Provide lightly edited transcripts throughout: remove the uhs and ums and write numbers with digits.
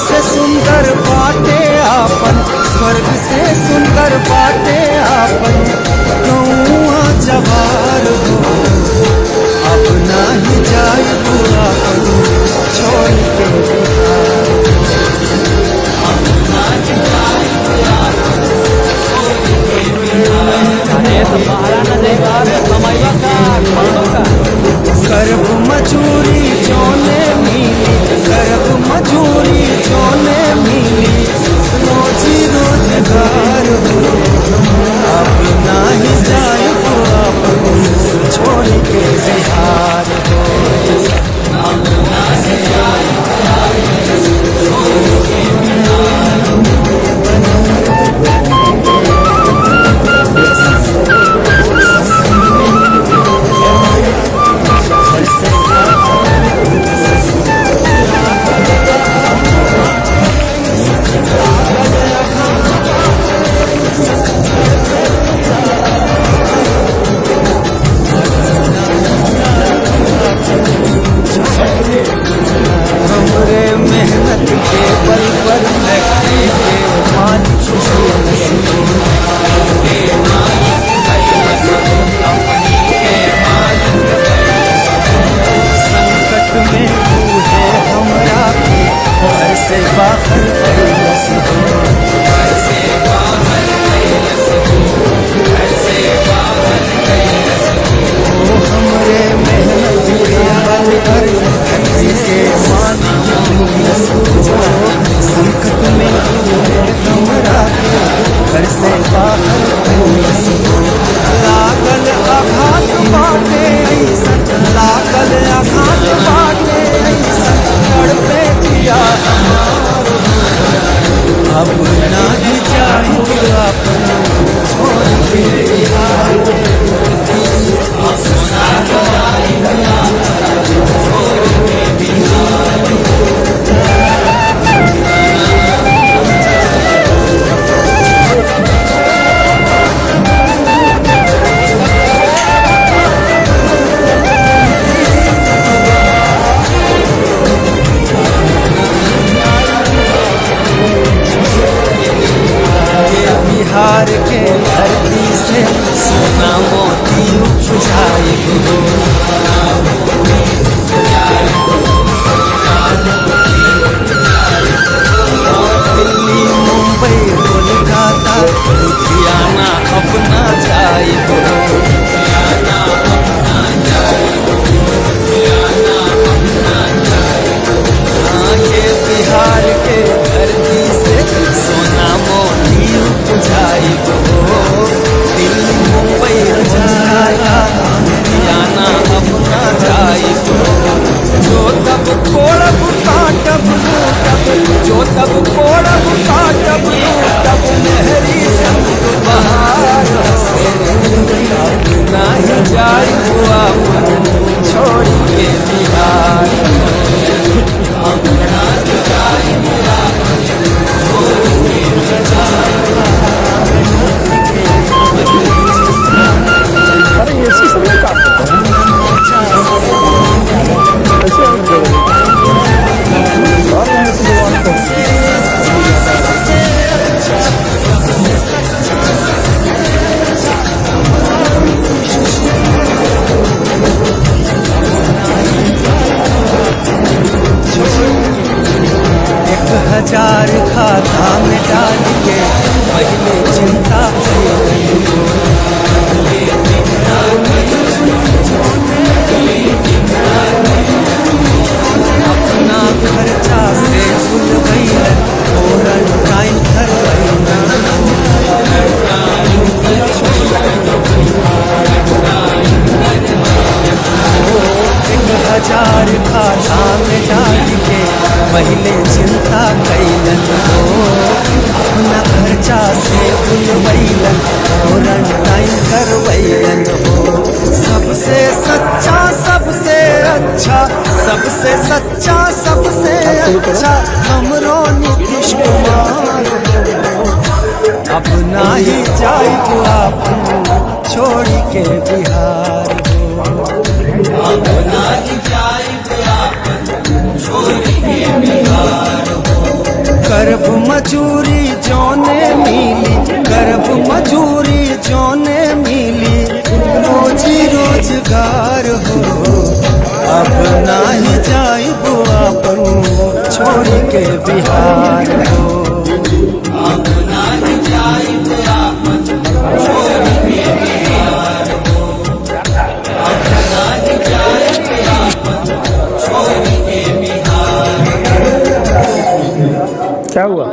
से सुंदर बाटे आपन, स्वर्ग से सुंदर बाटे आपन गौआ जवार हो। अब नाही जाई आपन छोड़ के बिहार हो। गर्भ मजूरी जोने मिली, गर्भ मजूरी जोने मिली, रोजी रोजगार हो। अब नाही जाए तो अपन छोड़ के बिहार हो। हमरे मेहनत के बल पर फैक्ट्री के मालिक संकट में तू है हमरा के घर से बाहर कैलस हो। हमरे मेहनत के बल पर फैक्ट्री के संकट में हमरा घर से बाहर कैलस हो। लागल आघात बाटे ऐसन, लागल आघात बाटे ऐसन तड़पे जिया हमार। अब नाही जाई अपन छोड़ के बिहार। बिहार के धरती से सोना मोती छुछाई हो। दिल्ली मुंबई कोलकाता लुधियाना अपना जाई हो। ये बिहार के धरती से सोना मोती जाई हो। दिल्ली मुंबई कोलकाता लुधियाना अपना जाई हो। जो तब कोड़ब काटब लूटब, जो तब कोड़ब काटब लूटब लहरी संग बहार से। नाही जाई अपन छोड़ के बिहार। अरे ये सब नहीं काटते हजार खाता में डाल के पहले चिंता अपना खर्चा से सुलभैया फोरन टाइम धरवैया। 1000 खाता में डाल के पहले चिंता कैलन हो। अपना खर्चा से उलवैलन फोरन टाइम करवैलन हो। सबसे सच्चा सबसे अच्छा, सबसे सच्चा सबसे अच्छा हमरो नीतीश कुमार। अब नाही जाई अपन छोड़ के बिहार हो। अब नाही जाई अपन छोड़ के बिहार हो। बेकार हो। अब नाही जाइब आपन छोड़ के बिहार हो। अब नाही जाइब आपन छोड़ के बिहार हो। अब नाही जाइब आपन छोड़ के बिहार। क्या हुआ?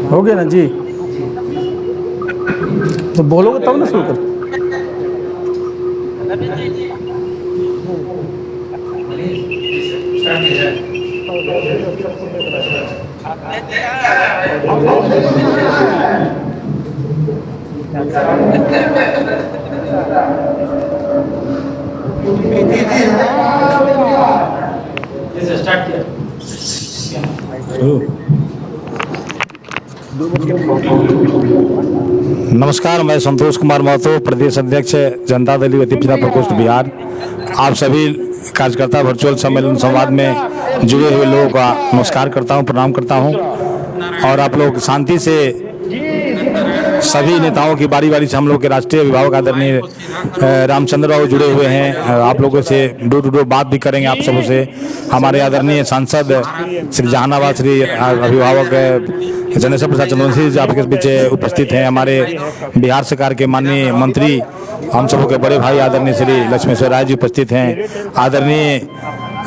हो गया ना जी? तो बोलोगे तब ना शुरू कर। नमस्कार, मैं संतोष कुमार महतो, प्रदेश अध्यक्ष जनता दल युवा पिछड़ा प्रकोष्ठ बिहार। आप सभी कार्यकर्ता वर्चुअल सम्मेलन संवाद में जुड़े हुए लोगों का नमस्कार करता हूं, प्रणाम करता हूं। और आप लोग शांति से सभी नेताओं की बारी बारी से हम लोग के राष्ट्रीय अभिभावक आदरणीय रामचंद्र बाबू जुड़े हुए हैं। आप लोगों से डोर टू डोर बात भी करेंगे आप सबों से। हमारे आदरणीय सांसद श्री जहानाबाद श्री अभिभावक जनेश्वर प्रसाद चंद्रवंशी जी आपके बीच उपस्थित हैं। हमारे बिहार सरकार के माननीय मंत्री हम सबों के बड़े भाई आदरणीय श्री लक्ष्मेश्वर राय जी उपस्थित हैं। आदरणीय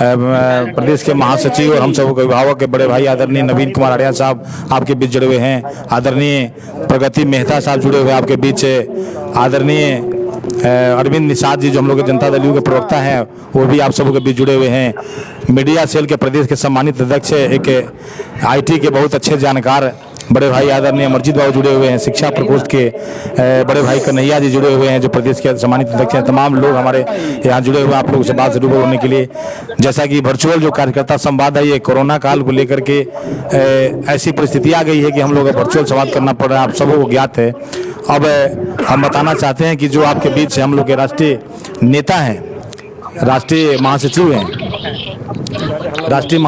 प्रदेश के महासचिव और हम सबों के अभिभावक के बड़े भाई आदरणीय नवीन कुमार आर्या साहब आपके बीच जुड़े हुए हैं। आदरणीय प्रगति मेहता साहब जुड़े हुए आपके बीच। आदरणीय अरविंद निषाद जी जो हम लोग के जनता दल के प्रवक्ता हैं वो भी आप सबों के बीच जुड़े हुए हैं। मीडिया सेल के प्रदेश के सम्मानित अध्यक्ष एक IT के बहुत अच्छे जानकार बड़े भाई आदरणीय अमरजीत बाबू जुड़े हुए हैं। शिक्षा प्रकोष्ठ के बड़े भाई कन्हैया जी जुड़े हुए हैं जो प्रदेश के सम्मानित अध्यक्ष हैं। तमाम लोग हमारे यहाँ जुड़े हुए हैं आप लोगों से बात रूबरू होने के लिए। जैसा कि वर्चुअल जो कार्यकर्ता संवाद है ये कोरोना काल को लेकर के ऐसी परिस्थिति आ गई है कि हम लोग वर्चुअल संवाद करना पड़ रहा है, आप सबों को ज्ञात है। अब हम बताना चाहते हैं कि जो आपके बीच हम लोग के राष्ट्रीय नेता हैं, राष्ट्रीय महासचिव हैं, राष्ट्रीय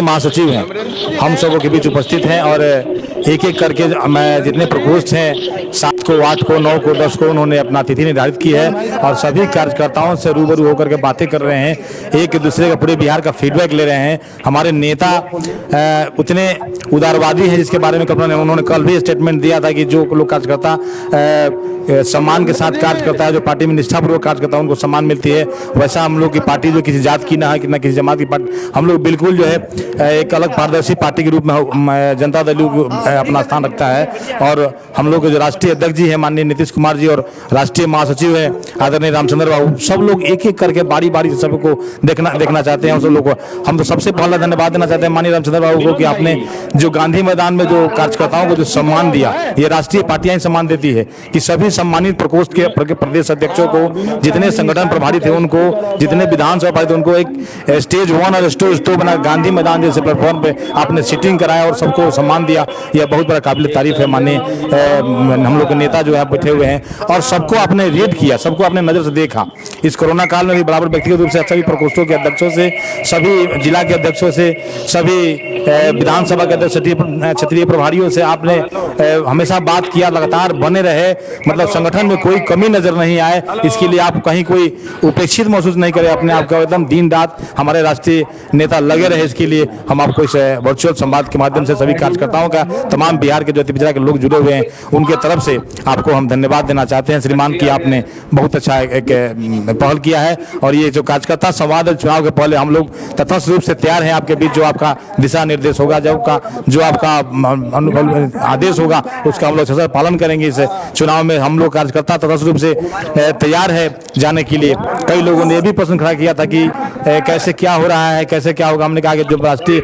महासचिव हैं, हम सबों के बीच उपस्थित हैं। और एक एक करके मैं जितने प्रकोष्ठ हैं 7 को 8 को 9 को 10 को उन्होंने अपना तिथि निर्धारित की है और सभी कार्यकर्ताओं से रूबरू होकर के बातें कर रहे हैं। एक दूसरे का पूरे बिहार का फीडबैक ले रहे हैं। हमारे नेता उतने उदारवादी हैं जिसके बारे में उन्होंने कल भी स्टेटमेंट दिया था कि जो लोग कार्यकर्ता सम्मान के साथ कार्य करता है, जो पार्टी में निष्ठापूर्वक कार्य करता है उनको सम्मान मिलती है। वैसा हम लोग की पार्टी जो किसी जात की ना है कि ना किसी जमात की पार्टी, हम लोग बिल्कुल जो है एक अलग पारदर्शी पार्टी के रूप में जनता दल अपना स्थान रखता है। और हम लोग जो राष्ट्रीय अध्यक्ष जी हैं माननीय नीतीश कुमार जी और राष्ट्रीय महासचिव है आदरणीय रामचंद्र बाबू, सब लोग एक एक करके बारी बारी से सबको देखना चाहते हैं। उन सब लोग को हम तो सबसे पहला धन्यवाद देना चाहते हैं माननीय रामचंद्र बाबू को कि आपने जो गांधी मैदान में जो कार्यकर्ताओं को जो सम्मान दिया, ये राष्ट्रीय पार्टियां ही सम्मान देती है कि सभी सम्मानित प्रकोष्ठ के प्रदेश अध्यक्षों को, जितने संगठन प्रभारी थे उनको, जितने विधानसभा प्रभारी थे उनको एक स्टेज 1 और स्टेज 2 बना गांधी मैदान जैसे प्लेटफॉर्म पे आपने सीटिंग कराया और सबको सम्मान दिया। यह बहुत बड़ा काबिल तारीफ है। माननीय हम लोग के नेता जो है बैठे हुए हैं और सबको आपने रीड किया, सबको आपने नजर से देखा। इस कोरोना काल में भी बराबर व्यक्तिगत रूप से सभी प्रकोष्ठों के अध्यक्षों से, सभी जिला के अध्यक्षों से, सभी विधानसभा के अध्यक्ष, क्षेत्रीय प्रभारियों से आपने हमेशा बात किया, लगातार बने रहे। मतलब संगठन में कोई कमी नजर नहीं आए, इसके लिए आप कहीं कोई उपेक्षित महसूस नहीं करें अपने आप को। एकदम दिन रात हमारे राष्ट्रीय नेता लगे रहे, इसके लिए हम आपको इस वर्चुअल संवाद के माध्यम से सभी कार्यकर्ताओं का तमाम बिहार के जो अति पिछड़ा के लोग जुड़े हुए हैं उनके तरफ से आपको हम धन्यवाद देना चाहते हैं श्रीमान कि आपने बहुत अच्छा एक पहल किया है। और ये जो कार्यकर्ता संवाद चुनाव के पहले हम लोग तटस्थ रूप से तैयार हैं आपके बीच, जो आपका दिशा निर्देश होगा, जो आपका आदेश होगा उसका हम लोग अच्छे से पालन करेंगे। इस चुनाव में हम लोग कार्यकर्ता तटस्थ रूप से तैयार है जाने के लिए। कई लोगों ने ये भी प्रश्न खड़ा किया था कि कैसे क्या हो रहा है, कैसे क्या होगा। हमने कहा कि जो राष्ट्रीय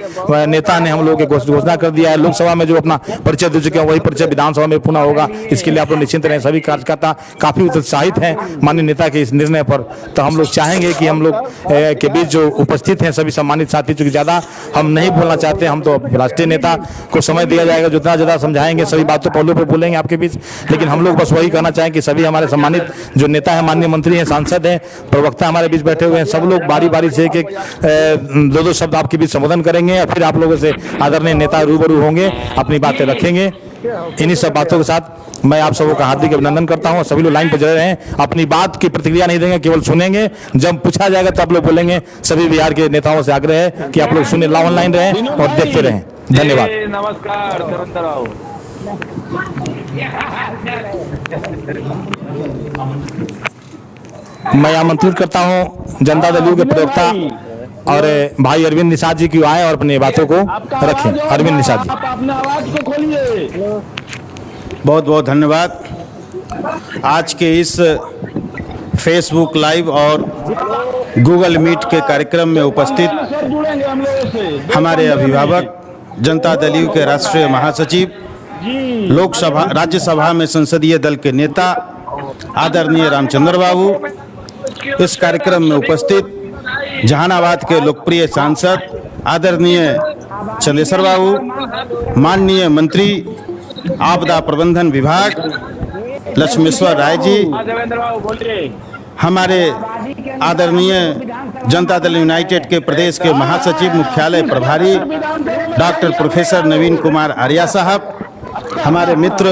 नेता ने हम लोगों की घोषणा कर दिया है, लोकसभा में जो अपना परिचय दे चुके हैं वही परिचय विधानसभा में पुनः होगा। इसके लिए आप लोग निश्चिंत रहें। सभी कार्यकर्ता काफी उत्साहित हैं माननीय नेता के इस निर्णय पर। तो हम लोग चाहेंगे कि हम लोग के बीच जो उपस्थित हैं सभी सम्मानित साथी, चूंकि ज्यादा हम नहीं बोलना चाहते, हम तो राष्ट्रीय नेता को समय दिया जाएगा, जितना ज्यादा समझाएंगे सभी बातों पहलू पर बोलेंगे आपके बीच। लेकिन हम लोग बस वही कहना चाहें कि सभी हमारे सम्मानित जो नेता है, माननीय मंत्री हैं, सांसद हैं, प्रवक्ता हमारे बीच बैठे हुए हैं, सब लोग बारी बारी से एक दो शब्द आपके बीच संबोधन करेंगे और फिर आप लोगों से आदरणीय नेता रूबरू होंगे, अपनी बातें रखेंगे। इन्हीं सब बातों के साथ मैं आप सबों का हार्दिक अभिनंदन करता हूं। सभी लोग लाइन पर जुड़े रहें, अपनी बात की प्रतिक्रिया नहीं देंगे, केवल सुनेंगे। जब पूछा जाएगा तो आप लोग बोलेंगे। सभी बिहार के नेताओं से आग्रह है कि आप लोग सुने, ऑनलाइन रहें और देखते रहें। धन्यवाद। नमस्कार। मैं आमंत्रित करता हूं जनता दल यू के प्रवक्ता और भाई अरविंद निषाद जी की आए और अपनी बातों को रखें। अरविंद निषाद जी, अपने आवाज को खोलिए। बहुत बहुत धन्यवाद। आज के इस फेसबुक लाइव और गूगल मीट के कार्यक्रम में उपस्थित हमारे अभिभावक, जनता दल यू के राष्ट्रीय महासचिव, लोकसभा राज्यसभा में संसदीय दल के नेता आदरणीय रामचंद्र बाबू, इस कार्यक्रम में उपस्थित जहानाबाद के लोकप्रिय सांसद आदरणीय चंदेश्वर बाबू, माननीय मंत्री आपदा प्रबंधन विभाग लक्ष्मेश्वर राय जी, हमारे आदरणीय जनता दल यूनाइटेड के प्रदेश के महासचिव मुख्यालय प्रभारी डॉक्टर प्रोफेसर नवीन कुमार आर्या साहब, हमारे मित्र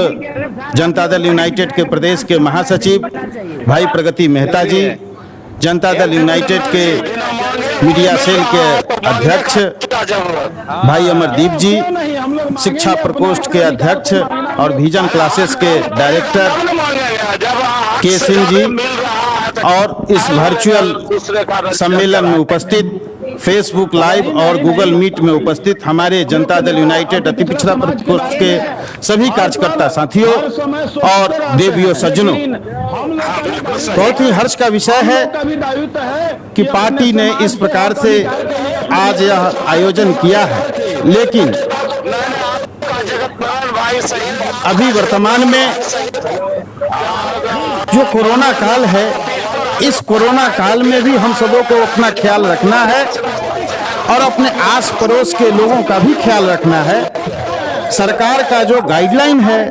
जनता दल यूनाइटेड के प्रदेश के महासचिव भाई प्रगति मेहता जी, जनता दल यूनाइटेड के मीडिया सेल के अध्यक्ष भाई अमरदीप जी, शिक्षा प्रकोष्ठ के अध्यक्ष और विजन क्लासेस के डायरेक्टर के सिंह जी, और इस वर्चुअल सम्मेलन में उपस्थित फेसबुक लाइव और गूगल मीट में उपस्थित हमारे जनता दल यूनाइटेड अति पिछड़ा प्रकोष्ठ के सभी कार्यकर्ता साथियों और देवियों सज्जनों, बहुत ही हर्ष का विषय है कि पार्टी ने इस प्रकार से आज यह आयोजन किया है। लेकिन अभी वर्तमान में जो कोरोना काल है, इस कोरोना काल में भी हम सबों को अपना ख्याल रखना है और अपने आस पड़ोस के लोगों का भी ख्याल रखना है। सरकार का जो गाइडलाइन है,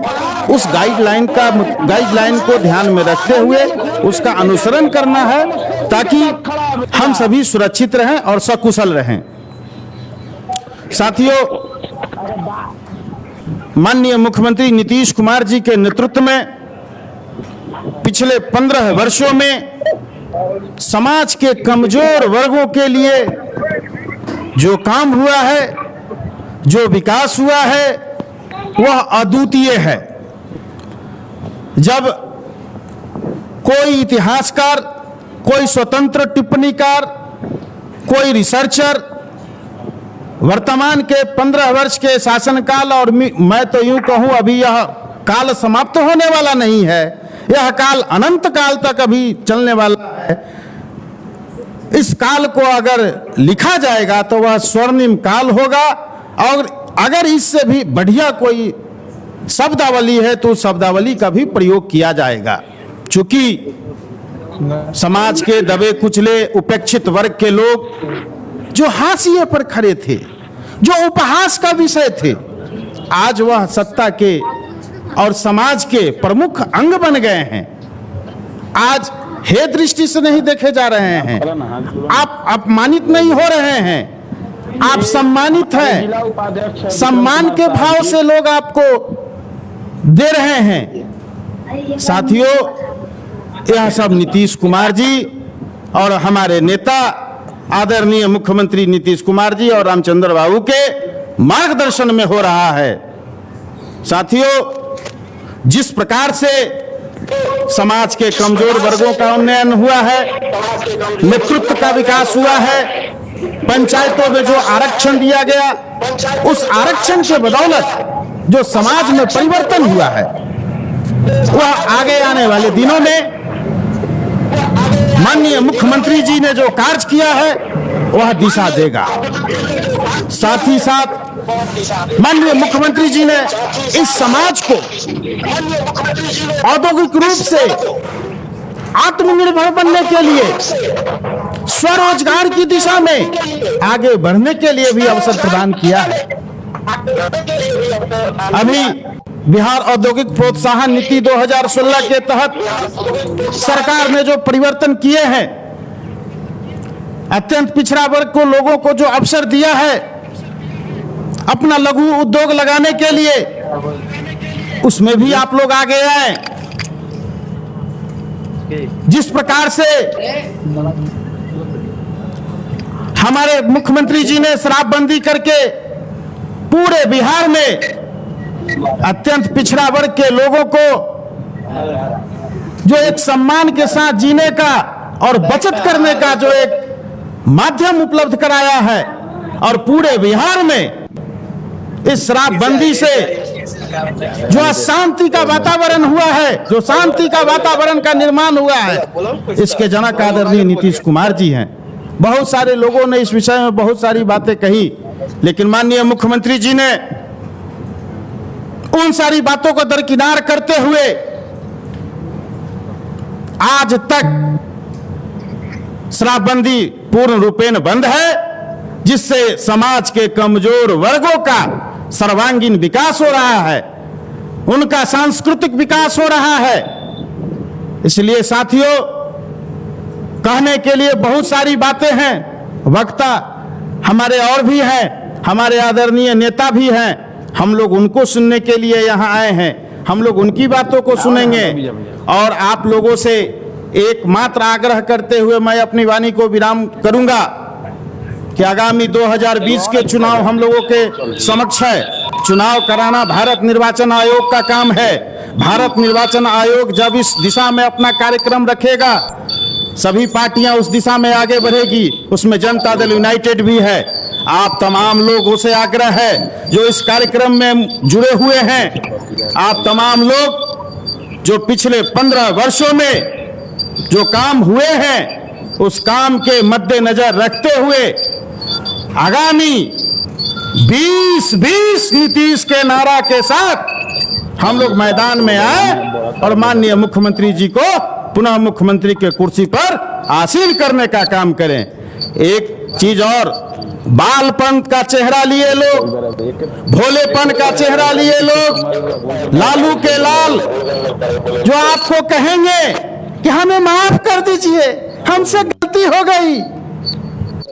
उस गाइडलाइन को ध्यान में रखते हुए उसका अनुसरण करना है ताकि हम सभी सुरक्षित रहें और सकुशल रहें। साथियों, माननीय मुख्यमंत्री नीतीश कुमार जी के नेतृत्व में पिछले 15 वर्षों में समाज के कमजोर वर्गों के लिए जो काम हुआ है, जो विकास हुआ है, वह अद्वितीय है। जब कोई इतिहासकार, कोई स्वतंत्र टिप्पणीकार, कोई रिसर्चर वर्तमान के 15 वर्ष के शासनकाल, और मैं तो यूं कहूं अभी यह काल समाप्त होने वाला नहीं है, यह काल अनंत काल तक अभी चलने वाला है। इस काल को अगर लिखा जाएगा तो वह स्वर्णिम काल होगा, और अगर इससे भी बढ़िया कोई शब्दावली है तो शब्दावली का भी प्रयोग किया जाएगा। चूंकि समाज के दबे कुचले उपेक्षित वर्ग के लोग जो हाशिए पर खड़े थे, जो उपहास का विषय थे, आज वह सत्ता के और समाज के प्रमुख अंग बन गए हैं। आज हे दृष्टि से नहीं देखे जा रहे हैं, आप अपमानित नहीं हो रहे हैं, आप सम्मानित हैं। सम्मान के भाव से लोग आपको दे रहे हैं। साथियों, यह सब नीतीश कुमार जी और हमारे नेता आदरणीय मुख्यमंत्री नीतीश कुमार जी और रामचंद्र बाबू के मार्गदर्शन में हो रहा है। साथियों, जिस प्रकार से समाज के कमजोर वर्गों का उन्नयन हुआ है, नेतृत्व का विकास हुआ है, पंचायतों में जो आरक्षण दिया गया, उस आरक्षण के बदौलत जो समाज में परिवर्तन हुआ है, वह आगे आने वाले दिनों में माननीय मुख्यमंत्री जी ने जो कार्य किया है वह दिशा देगा। साथ ही साथ माननीय मुख्यमंत्री जी ने इस समाज को औद्योगिक रूप से आत्मनिर्भर बनने के लिए, स्वरोजगार की दिशा में आगे बढ़ने के लिए भी अवसर प्रदान किया है। अभी बिहार औद्योगिक प्रोत्साहन नीति 2016 के तहत सरकार ने जो परिवर्तन किए हैं, अत्यंत पिछड़ा वर्ग को, लोगों को जो अवसर दिया है अपना लघु उद्योग लगाने के लिए, उसमें भी आप लोग आगे आए। जिस प्रकार से हमारे मुख्यमंत्री जी ने शराबबंदी करके पूरे बिहार में अत्यंत पिछड़ा वर्ग के लोगों को जो एक सम्मान के साथ जीने का और बचत करने का जो एक माध्यम उपलब्ध कराया है, और पूरे बिहार में इस शराबबंदी से जो अशांति का वातावरण हुआ है, जो शांति का वातावरण का निर्माण हुआ है, इसके जनक आदरणीय नीतीश कुमार जी हैं। बहुत सारे लोगों ने इस विषय में बहुत सारी बातें कही, लेकिन माननीय मुख्यमंत्री जी ने उन सारी बातों को दरकिनार करते हुए आज तक शराबबंदी पूर्ण रूपेण बंद है, जिससे समाज के कमजोर वर्गों का सर्वांगीण विकास हो रहा है, उनका सांस्कृतिक विकास हो रहा है। इसलिए साथियों, कहने के लिए बहुत सारी बातें हैं, वक्ता हमारे और भी हैं, हमारे आदरणीय नेता भी हैं, हम लोग उनको सुनने के लिए यहाँ आए हैं, हम लोग उनकी बातों को सुनेंगे। और आप लोगों से एकमात्र आग्रह करते हुए मैं अपनी वाणी को विराम करूंगा कि आगामी 2020 के चुनाव हम लोगों के समक्ष है। चुनाव कराना भारत निर्वाचन आयोग का काम है। भारत निर्वाचन आयोग जब इस दिशा में अपना कार्यक्रम रखेगा, सभी पार्टियां उस दिशा में आगे बढ़ेगी, उसमें जनता दल यूनाइटेड भी है। आप तमाम लोगों से आग्रह है जो इस कार्यक्रम में जुड़े हुए हैं, आप तमाम लोग जो पिछले 15 वर्षों में जो काम हुए हैं, उस काम के मद्देनजर रखते हुए आगामी 20-20 नीतीश के नारा के साथ हम लोग मैदान में आए और माननीय मुख्यमंत्री जी को पुनः मुख्यमंत्री के कुर्सी पर आसीन करने का काम करें। एक चीज और, बालपन का चेहरा लिए लोग, भोलेपन का चेहरा लिए लोग, लालू के लाल जो आपको कहेंगे कि हमें माफ कर दीजिए, हमसे गलती हो गई।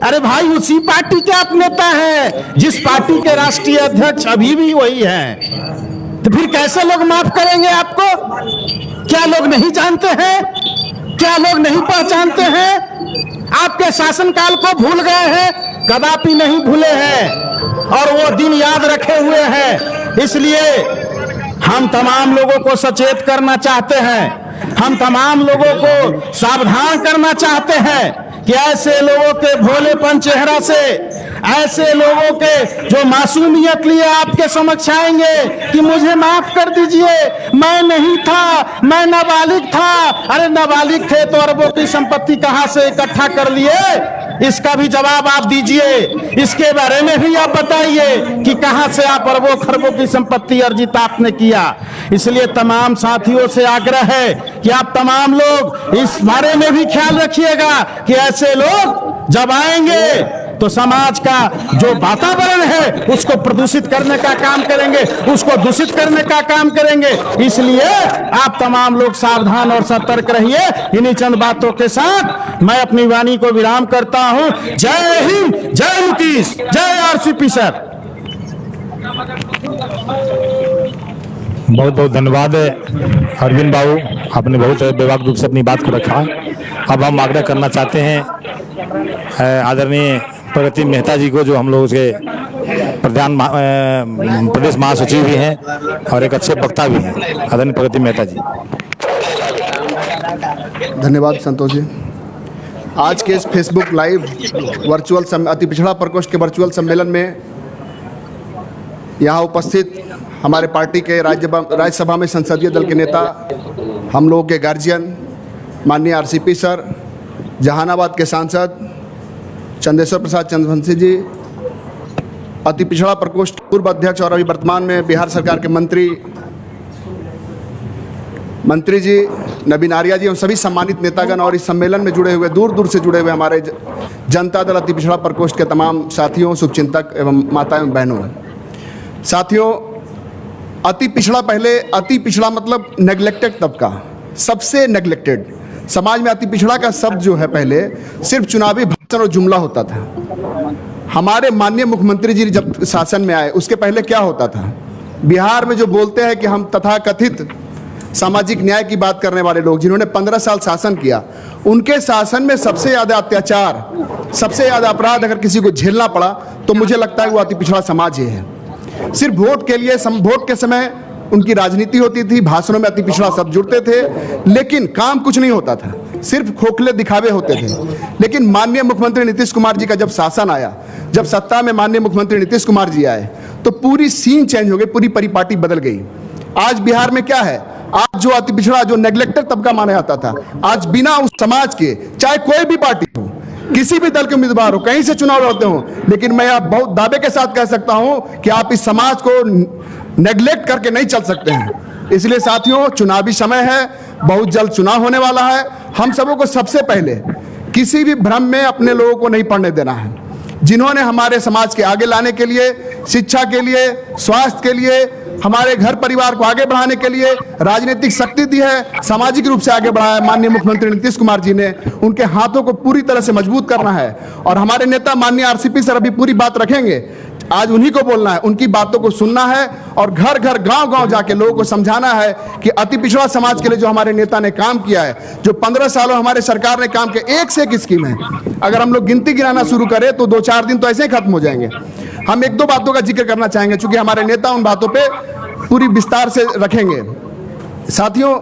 अरे भाई, उसी पार्टी के आप नेता हैं जिस पार्टी के राष्ट्रीय अध्यक्ष अभी भी वही हैं, तो फिर कैसे लोग माफ करेंगे आपको? क्या लोग नहीं जानते हैं? क्या लोग नहीं पहचानते हैं? आपके शासनकाल को भूल गए हैं? कदापि नहीं भूले हैं और वो दिन याद रखे हुए हैं। इसलिए हम तमाम लोगों को सचेत करना चाहते हैं, हम तमाम लोगों को सावधान करना चाहते हैं कि ऐसे लोगों के भोलेपन चेहरा से, ऐसे लोगों के जो मासूमियत लिए आपके समक्ष आएंगे कि मुझे माफ कर दीजिए, मैं नहीं था, मैं नाबालिग था। अरे नाबालिग थे तो अरबों की संपत्ति कहां से इकट्ठा कर लिए? इसका भी जवाब आप दीजिए। इसके बारे में भी आप बताइए कि कहां से आप अरबों खरबों की संपत्ति अर्जित आपने किया। इसलिए तमाम साथियों से आग्रह है कि आप तमाम लोग इस बारे में भी ख्याल रखिएगा कि ऐसे लोग जब आएंगे तो समाज का जो वातावरण है उसको प्रदूषित करने का काम करेंगे, उसको दूषित करने का काम करेंगे। इसलिए आप तमाम लोग सावधान और सतर्क रहिए। इन्हीं चंद बातों के साथ मैं अपनी वाणी को विराम करता हूं। जय हिंद, जय नीतीश, जय आरसीपी सर। बहुत बहुत धन्यवाद अरविंद बाबू, आपने बहुत बेबाक रूप से अपनी बात को रखा। अब हम आग्रह करना चाहते हैं आदरणीय प्रगति मेहता जी को, जो हम लोग के प्रदेश महासचिव भी हैं और एक अच्छे वक्ता भी हैं, आदरणीय प्रगति मेहता जी। धन्यवाद संतोष जी। आज के इस फेसबुक लाइव वर्चुअल अति पिछड़ा प्रकोष्ठ के वर्चुअल सम्मेलन में यहाँ उपस्थित हमारे पार्टी के राज्यसभा में संसदीय दल के नेता, हम लोगों के गार्जियन माननीय आरसीपी सर, जहानाबाद के सांसद चंदेश्वर प्रसाद चंद्रवंशी जी, अति पिछड़ा प्रकोष्ठ पूर्व अध्यक्ष और अभी वर्तमान में बिहार सरकार के मंत्री जी नवीन आर्या जी, और सभी सम्मानित नेतागण और इस सम्मेलन में जुड़े हुए दूर दूर से जुड़े हुए हमारे जनता दल अति पिछड़ा प्रकोष्ठ के तमाम साथियों, शुभचिंतक एवं माताएं एवं बहनों। साथियों, अति पिछड़ा मतलब नेग्लेक्टेड तबका, सबसे नेग्लेक्टेड। समाज में अति पिछड़ा का शब्द जो है पहले सिर्फ चुनावी भाषण और जुमला होता था। हमारे माननीय मुख्यमंत्री जी जब शासन में आए उसके पहले क्या होता था? बिहार में जो बोलते हैं कि हम तथाकथित सामाजिक न्याय की बात करने वाले लोग जिन्होंने 15 साल शासन किया, उनके शासन में सबसे ज़्यादा अत्याचार, सबसे ज़्यादा अपराध अगर किसी को झेलना पड़ा तो मुझे लगता है वो अति पिछड़ा समाज ही है। सिर्फ वोट के लिए वोट के समय उनकी राजनीति होती थी, भाषणों में अति पिछड़ा शब्द जुड़ते थे, लेकिन काम कुछ नहीं होता था, सिर्फ खोखले दिखावे होते थे। लेकिन माननीय मुख्यमंत्री नीतीश कुमार जी का जब शासन आया, जब सत्ता में माननीय मुख्यमंत्री नीतीश कुमार जी आए, तो पूरी सीन चेंज हो गई, पूरी परिपाटी बदल गई। आज बिहार में क्या है? आज जो अति पिछड़ा, जो नेग्लेक्टेड तबका माना जाता था, आज बिना उस समाज के, चाहे कोई भी पार्टी हो, किसी भी दल के उम्मीदवार हो, कहीं से चुनाव लड़ते हो, लेकिन मैं आप बहुत दावे के साथ कह सकता हूं कि आप इस समाज को नेग्लेक्ट करके नहीं चल सकते हैं। इसलिए साथियों, चुनावी समय है, बहुत जल्द चुनाव होने वाला है। हम सबों को सबसे पहले किसी भी भ्रम में अपने लोगों को नहीं पड़ने देना है। जिन्होंने हमारे समाज के आगे लाने के लिए, शिक्षा के लिए, स्वास्थ्य के लिए, हमारे घर परिवार को आगे बढ़ाने के लिए राजनीतिक शक्ति दी है, सामाजिक रूप से आगे बढ़ाया है माननीय मुख्यमंत्री नीतीश कुमार जी ने, उनके हाथों को पूरी तरह से मजबूत करना है। और हमारे नेता माननीय आरसीपी सर अभी पूरी बात रखेंगे, आज उन्हीं को बोलना है, उनकी बातों को सुनना है और घर घर गांव गांव जाके लोगों को समझाना है कि अति पिछड़ा समाज के लिए जो हमारे नेता ने काम किया है, जो 15 सालों हमारे सरकार ने काम किया, एक से एक स्कीम है। अगर हम लोग गिनती गिनाना शुरू करें तो 2-4 दिन तो ऐसे ही खत्म हो जाएंगे। हम 1-2 बातों का जिक्र करना चाहेंगे, चूंकि हमारे नेता उन बातों पे पूरी विस्तार से रखेंगे। साथियों,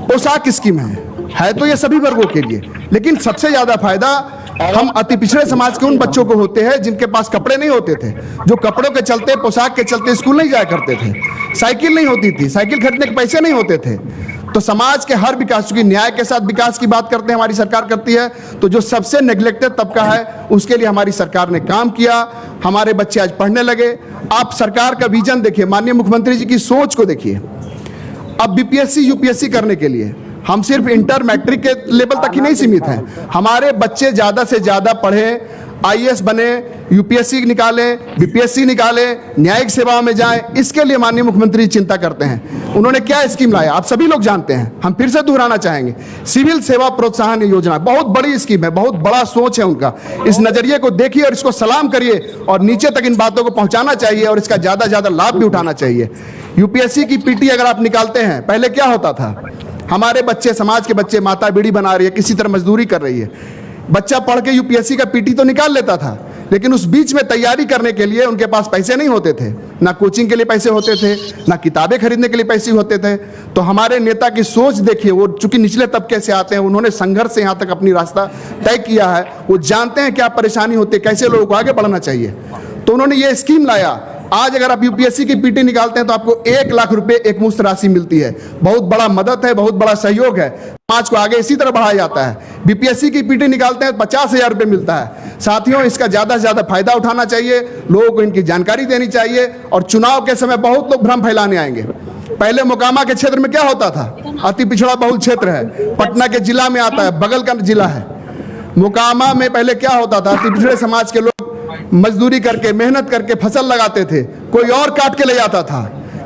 पोशाक स्कीम है तो ये सभी वर्गों के लिए, लेकिन सबसे ज्यादा फायदा हम अति पिछड़े समाज के उन बच्चों को होते हैं जिनके पास कपड़े नहीं होते थे, जो कपड़ों के चलते, पोशाक के चलते स्कूल नहीं जाया करते थे, साइकिल नहीं होती थी, साइकिल खरीदने के पैसे नहीं होते थे। तो समाज के हर विकास, चूंकि न्याय के साथ विकास की बात करते हैं, हमारी सरकार करती है, तो जो सबसे नेग्लेक्टेड तबका है उसके लिए हमारी सरकार ने काम किया। हमारे बच्चे आज पढ़ने लगे। आप सरकार का विजन देखिए, माननीय मुख्यमंत्री जी की सोच को देखिए। अब बीपीएससी यूपीएससी करने के लिए हम सिर्फ इंटर मैट्रिक के लेवल तक ही नहीं सीमित हैं, हमारे बच्चे ज्यादा से ज्यादा पढ़ें, आईएएस बने, यूपीएससी निकालें, बीपीएससी निकालें, न्यायिक सेवाओं में जाएं, इसके लिए माननीय मुख्यमंत्री चिंता करते हैं। उन्होंने क्या स्कीम लाया आप सभी लोग जानते हैं, हम फिर से दोहराना चाहेंगे। सिविल सेवा प्रोत्साहन योजना बहुत बड़ी स्कीम है, बहुत बड़ा सोच है उनका। इस नजरिए को देखिए और इसको सलाम करिए और नीचे तक इन बातों को पहुंचाना चाहिए और इसका ज्यादा ज्यादा लाभ भी उठाना चाहिए। यूपीएससी की पीटी अगर आप निकालते हैं, पहले क्या होता था, हमारे बच्चे, समाज के बच्चे, माता बीड़ी बना रही है, किसी तरह मजदूरी कर रही है, बच्चा पढ़ के यूपीएससी का पीटी तो निकाल लेता था, लेकिन उस बीच में तैयारी करने के लिए उनके पास पैसे नहीं होते थे, ना कोचिंग के लिए पैसे होते थे, ना किताबें खरीदने के लिए पैसे होते थे। तो हमारे नेता की सोच देखिए, वो चूंकि निचले तबके से आते हैं, उन्होंने संघर्ष से यहाँ तक अपनी रास्ता तय किया है, वो जानते हैं क्या परेशानी होती है, कैसे लोगों को आगे बढ़ना चाहिए। तो उन्होंने ये स्कीम लाया। आज अगर आप यूपीएससी की पीटी निकालते हैं तो आपको 1 लाख रुपए एक मुश्त राशि मिलती है। बहुत बड़ा मदद है, बहुत बड़ा सहयोग है, समाज को आगे इसी तरह बढ़ाया जाता है। बीपीएससी की पीटी निकालते हैं 50,000 रुपए मिलता है। साथियों, इसका ज्यादा से ज्यादा फायदा उठाना चाहिए, लोगों को इनकी जानकारी देनी चाहिए। और चुनाव के समय बहुत लोग भ्रम फैलाने आएंगे। पहले मोकामा के क्षेत्र में क्या होता था, अति पिछड़ा बहुल क्षेत्र है, पटना के जिला में आता है, बगल का जिला है। मोकामा में पहले क्या होता था, अति पिछड़े समाज के लोग मजदूरी करके, मेहनत करके फसल लगाते थे, कोई और काट के ले जाता था।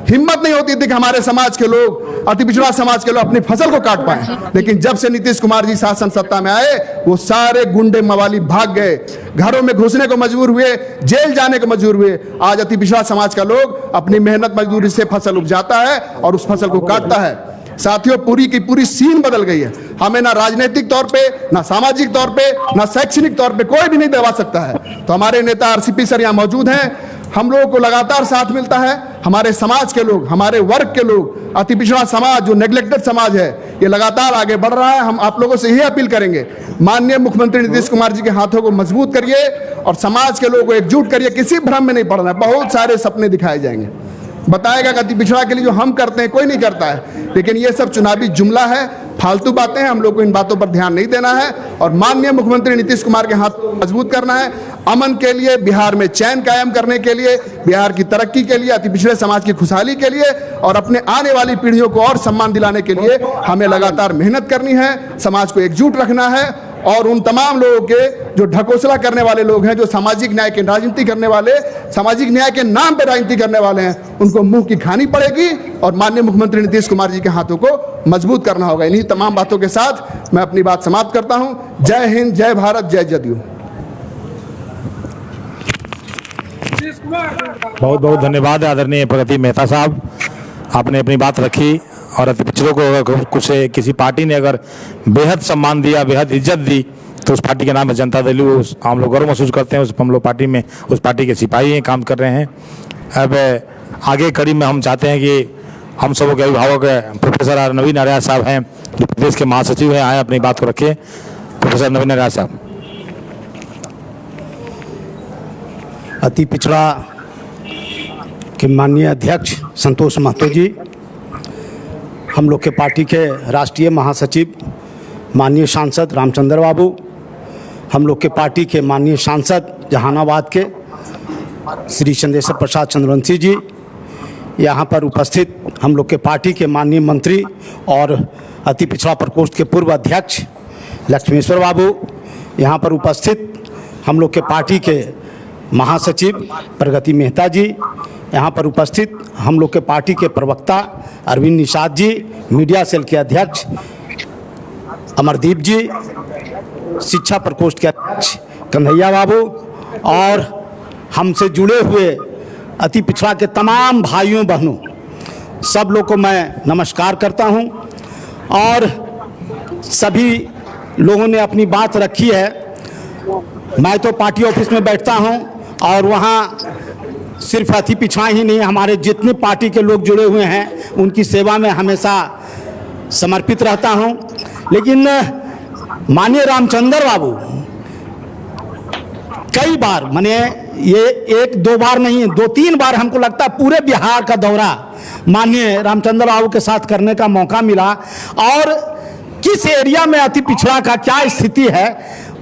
हिम्मत नहीं होती थी कि हमारे समाज के लोग, अति पिछड़ा समाज के लोग अपनी फसल को काट पाए। लेकिन जब से नीतीश कुमार जी शासन सत्ता में आए, वो सारे गुंडे मवाली भाग गए, घरों में घुसने को मजबूर हुए, जेल जाने को मजबूर हुए। आज अति पिछड़ा समाज का लोग अपनी मेहनत मजदूरी से फसल उपजाता है और उस फसल को काटता है। साथियों, पूरी की पूरी सीन बदल गई है। हमें ना राजनीतिक तौर पे, ना सामाजिक तौर पे, ना शैक्षणिक तौर पे कोई भी नहीं दबा सकता है। तो हमारे नेता आरसीपी सर यहाँ मौजूद हैं, हम लोगों को लगातार साथ मिलता है। हमारे समाज के लोग, हमारे वर्ग के लोग, अति पिछड़ा समाज जो नेग्लेक्टेड समाज है, ये लगातार आगे बढ़ रहा है। हम आप लोगों से यही अपील करेंगे, माननीय मुख्यमंत्री नीतीश कुमार जी के हाथों को मजबूत करिए और समाज के लोगों को एकजुट करिए। किसी भ्रम में नहीं पड़ना है। बहुत सारे सपने दिखाए जाएंगे, बताएगा कि अति पिछड़ा के लिए जो हम करते हैं कोई नहीं करता है, लेकिन ये सब चुनावी जुमला है, फालतू बातें हैं। हम लोग को इन बातों पर ध्यान नहीं देना है और माननीय मुख्यमंत्री नीतीश कुमार के हाथ को मजबूत करना है। अमन के लिए, बिहार में चैन कायम करने के लिए, बिहार की तरक्की के लिए, अति पिछड़े समाज की खुशहाली के लिए और अपने आने वाली पीढ़ियों को और सम्मान दिलाने के लिए हमें लगातार मेहनत करनी है, समाज को एकजुट रखना है और उन तमाम लोगों के जो ढकोसला करने वाले लोग हैं, जो सामाजिक न्याय की राजनीति करने वाले, सामाजिक न्याय के नाम पर राजनीति करने वाले हैं, उनको मुंह की खानी पड़ेगी और माननीय मुख्यमंत्री नीतीश कुमार जी के हाथों को मजबूत करना होगा। इन्हीं तमाम बातों के साथ मैं अपनी बात समाप्त करता हूं। जय हिंद, जय भारत, जय जदयू। बहुत बहुत धन्यवाद आदरणीय प्रगति मेहता साहब, आपने अपनी बात रखी और अति पिछड़ों को अगर कुछ किसी पार्टी ने अगर बेहद सम्मान दिया, बेहद इज्जत दी, तो उस पार्टी का नाम है जनता दल। हम लोग गर्व महसूस करते हैं, उस हम लोग पार्टी में उस पार्टी के सिपाही हैं, काम कर रहे हैं। अब आगे कड़ी में हम चाहते हैं कि हम सबों के अभिभावक प्रोफेसर नवीन आर्या साहब हैं, जो प्रदेश के महासचिव हैं, आए अपनी बात को रखें। प्रोफेसर नवीन आर्या साहब। अति पिछड़ा के माननीय अध्यक्ष संतोष महतो जी, हम लोग के पार्टी के राष्ट्रीय महासचिव माननीय सांसद रामचंद्र बाबू, हम लोग के पार्टी के माननीय सांसद जहानाबाद के श्री चंद्रेश्वर प्रसाद चंद्रवंशी जी, यहाँ पर उपस्थित हम लोग के पार्टी के माननीय मंत्री और अति पिछड़ा प्रकोष्ठ के पूर्व अध्यक्ष लक्ष्मेश्वर बाबू, यहाँ पर उपस्थित हम लोग के पार्टी के महासचिव प्रगति मेहता जी, यहाँ पर उपस्थित हम लोग के पार्टी के प्रवक्ता अरविंद निषाद जी, मीडिया सेल के अध्यक्ष अमरदीप जी, शिक्षा प्रकोष्ठ के अध्यक्ष कन्हैया बाबू और हमसे जुड़े हुए अति पिछड़ा के तमाम भाइयों बहनों, सब लोग को मैं नमस्कार करता हूं। और सभी लोगों ने अपनी बात रखी है। मैं तो पार्टी ऑफिस में बैठता हूं और वहाँ सिर्फ अति पिछड़ा ही नहीं, हमारे जितने पार्टी के लोग जुड़े हुए हैं उनकी सेवा में हमेशा समर्पित रहता हूं। लेकिन माननीय रामचंद्र बाबू कई बार, माने ये एक दो बार नहीं, 2-3 बार हमको लगता है पूरे बिहार का दौरा माननीय रामचंद्र बाबू के साथ करने का मौका मिला और किस एरिया में अति पिछड़ा का क्या स्थिति है,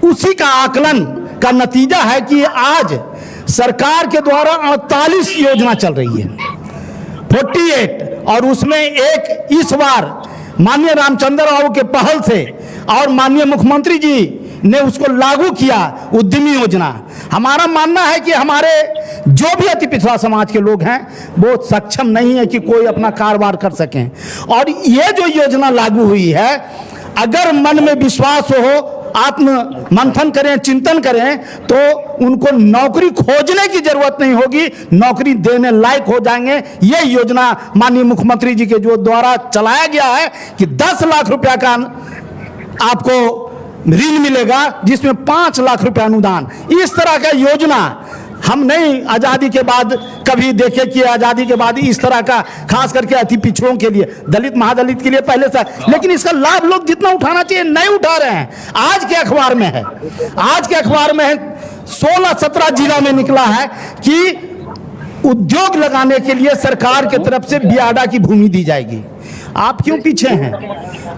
उसी का आकलन का नतीजा है कि आज सरकार के द्वारा 48 योजना चल रही है, 48, और उसमें एक इस बार माननीय रामचंद्र बाबू के पहल से और माननीय मुख्यमंत्री जी ने उसको लागू किया, उद्यमी योजना। हमारा मानना है कि हमारे जो भी अति पिछड़ा समाज के लोग हैं वो सक्षम नहीं है कि कोई अपना कारोबार कर सकें, और ये जो योजना लागू हुई है, अगर मन में विश्वास हो, आत्म मंथन करें, चिंतन करें, तो उनको नौकरी खोजने की जरूरत नहीं होगी, नौकरी देने लायक हो जाएंगे। ये योजना माननीय मुख्यमंत्री जी के जो द्वारा चलाया गया है कि 10 लाख रुपया का आपको ऋण मिलेगा, जिसमें 5 लाख रुपया अनुदान। इस तरह का योजना हम नहीं आज़ादी के बाद कभी देखे कि आज़ादी के बाद इस तरह का, खास करके अति पिछड़ों के लिए, दलित महादलित के लिए पहले से, लेकिन इसका लाभ लोग जितना उठाना चाहिए नहीं उठा रहे हैं। आज के अखबार में है, आज के अखबार में है 16-17 जिला में निकला है कि उद्योग लगाने के लिए सरकार की तरफ से बियाडा की भूमि दी जाएगी। आप क्यों पीछे हैं?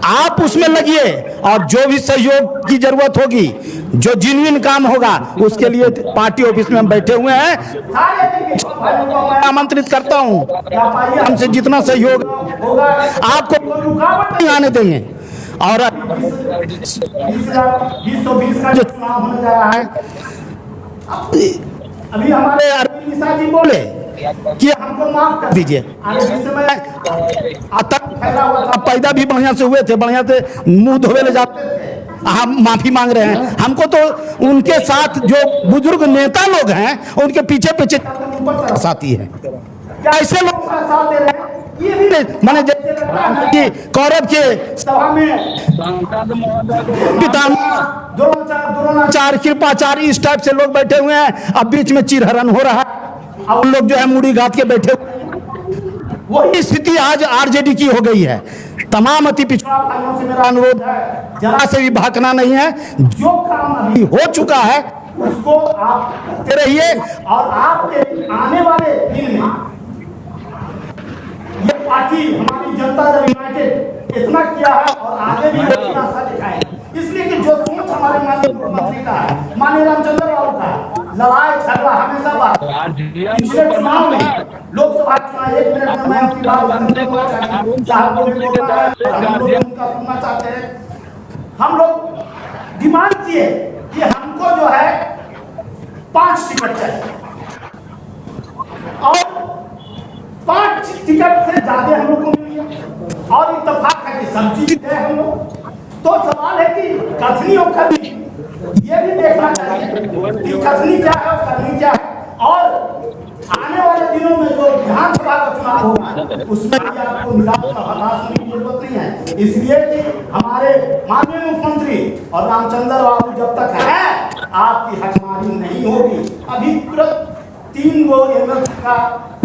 आप उसमें लगिए और जो भी सहयोग की जरूरत होगी, जो जिन्विन काम होगा, उसके लिए पार्टी ऑफिस में हम बैठे हुए हैं। आमंत्रित करता हूं, हमसे जितना सहयोग होगा आपको रुकावट नहीं आने देंगे। और 2020 का जो चुनाव होने जा रहा है, अभी हमारे अरविंद निषाद जी बोले कि हमको माफ कर दीजिए, आतंक फैला हुआ था, पैदा भी बढ़िया से हुए थे, बढ़िया से मुंह धोवे ले जाते थे, हम माफी मांग रहे हैं। हमको तो उनके साथ जो बुजुर्ग नेता लोग हैं उनके पीछे पीछे साथी है, ऐसे लोग का साथ दे रहे हैं। ये भी माने जैसे कौरव के सभा में द्रोणाचार्य, कृपाचार्य, इस टाइप से लोग बैठे हुए हैं, अब बीच में चिरहरण हो रहा है। अब उन लोग जो है मुड़ी गांठ के बैठे हुए हैं। वही स्थिति आज आरजेडी की हो गई है। तमाम अति पिछड़ा भाइयों से मेरा अनुरोध है, जरा से भी भागना नहीं है। जो काम अभी हो चुका है उसको आप करते रहिए और आपके आने वाले दिन में ये पार्टी हमारी जनता दल यूनाइटेड इतना किया है और आगे भी इतना आशा दिखाए, इसलिए कि जो सोच हमारे माननीय मुख्यमंत्री का है, माननीय रामचंद्र बाबू का है, लड़ाई झगड़ा हमेशा बात। पिछले चुनाव में लोकसभा चुनाव 1 मिनट में मैं अपनी बात साहब को भी बोलना है, हम लोग उनका सुनना चाहते हैं। हम लोग डिमांड किए कि हमको जो है 5 टिकट चाहिए और 5 टिकट से ज्यादा हम लोग को मिल गया और इत्तेफाक है कि सब जीत गए हम लोग। तो सवाल है कि कथनी और करनी ये भी देखना चाहिए कि कथनी क्या है और करनी क्या है। और आने वाले दिनों में जो विधानसभा का चुनाव होगा उसमें भी आपको निराश का हताश होने की जरूरत नहीं है, इसलिए कि हमारे माननीय मुख्यमंत्री और रामचंद्र बाबू जब तक है आपकी हकमारी नहीं होगी। अभी तुरंत 3 गो एमएलसी का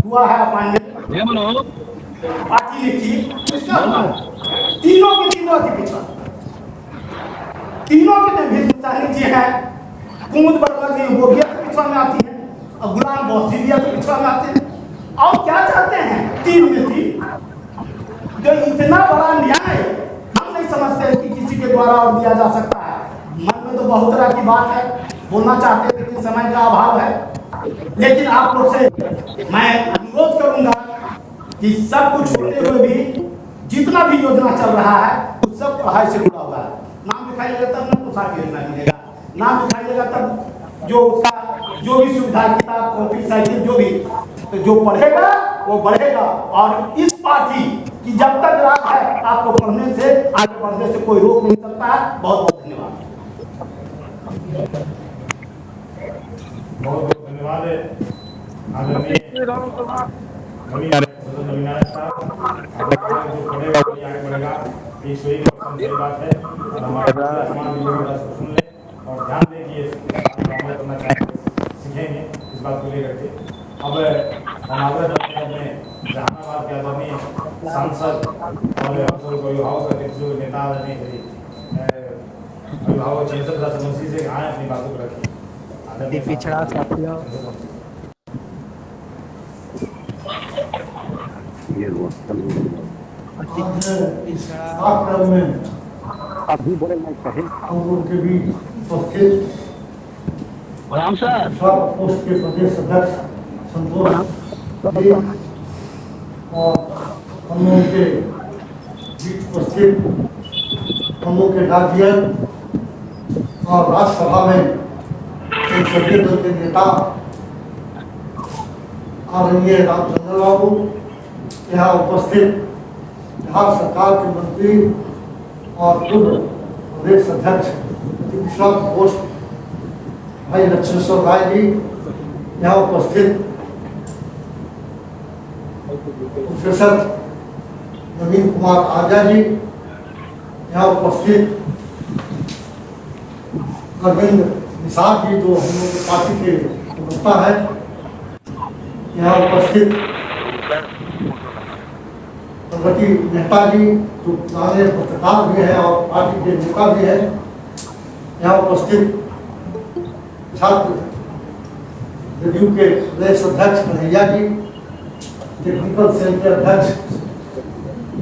हुआ है अपॉइंटमेंट पार्टी ने की, तीनों के तीनों अति पिछड़ा, तीनों के भीष्म जी हैं, कुमुद बरबर जी वो भी अति पिछड़ा में आती है और गुलाम बौसी भी अति पिछड़ा में आते हैं। और क्या चाहते हैं 3 में 3 जो इतना बड़ा न्याय हम नहीं समझते कि किसी के द्वारा और दिया जा सकता है। मन में तो बहुत तरह की बात है, बोलना चाहते हैं लेकिन समय का अभाव है। लेकिन आप लोग से मैं अनुरोध करूंगा कि सब कुछ छोड़ते हुए भी जितना भी योजना चल रहा है उस सब पढ़ाई से जुड़ा हुआ है। नाम दिखाइएगा तब ना पोशाक योजना मिलेगा, नाम दिखाइएगा तब जो उसका जो भी सुविधा किताब कॉपी साइकिल जो भी, तो जो पढ़ेगा वो बढ़ेगा। और इस पार्टी की जब तक राह है आपको पढ़ने से आगे बढ़ने से कोई रोक नहीं सकता है। बहुत बहुत धन्यवाद। बहुत बहुत धन्यवाद आदरणीय नवीनारायण साहब। आगे बढ़ेगा ये सही बात है और हमारे समाज भी सुन ले और ध्यान दें कि ये करना चाहेंगे सीखेंगे इस बात को लेकर के। अब हम आग्रह करते हैं अपने जहानाबाद के आदरणीय सांसद और अभिभावक का नेता आदरणीय अभिभावक चंद्र समस्या से आए अपनी बातों को रखें। पिछड़ा साथियों अभी बोले मैं कहे हम लोग के बीच उपस्थित पोस्ट के प्रदेश अध्यक्ष संतोष जी और हम लोगों के बीच उपस्थित हम लोग के गार्जियन और राज्यसभा में संसदीय दल के नेता आदरणीय रामचंद्र बाबू, यहाँ उपस्थित बिहार सरकार के मंत्री और पूर्व प्रदेश अध्यक्ष पिछड़ा पोस्ट भाई लक्ष्मेश्वर राय जी, यहाँ उपस्थित प्रोफेसर नवीन कुमार आजा जी, यहाँ उपस्थित अरविंद निषाद जी जो हम लोग की पार्टी के प्रवक्ता है, यहाँ उपस्थित प्रगति मेहता जी जो पुराने पत्रकार भी है और पार्टी के नेता भी है, यहाँ उपस्थित छात्र जदयू के प्रदेश अध्यक्ष कन्हैया जी, टेक्निकल सेल के अध्यक्ष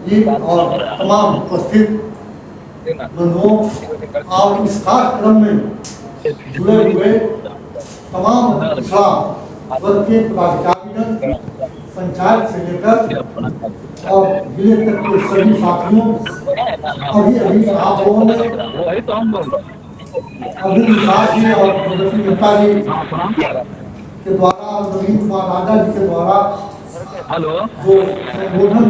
जी और तमाम उपस्थित बंधुओं और इस कार्यक्रम में जुड़े हुए तमाम पिछड़ा वर्ग के पदाधिकारीगण, पंचायत से लेकर और जिले तक के सभी साथियों, अभी आप लोगों ने अरविंद निषाद जी और प्रगति मेहता जी के द्वारा, नवीन कुमार राजा जी के द्वारा जो संबोधन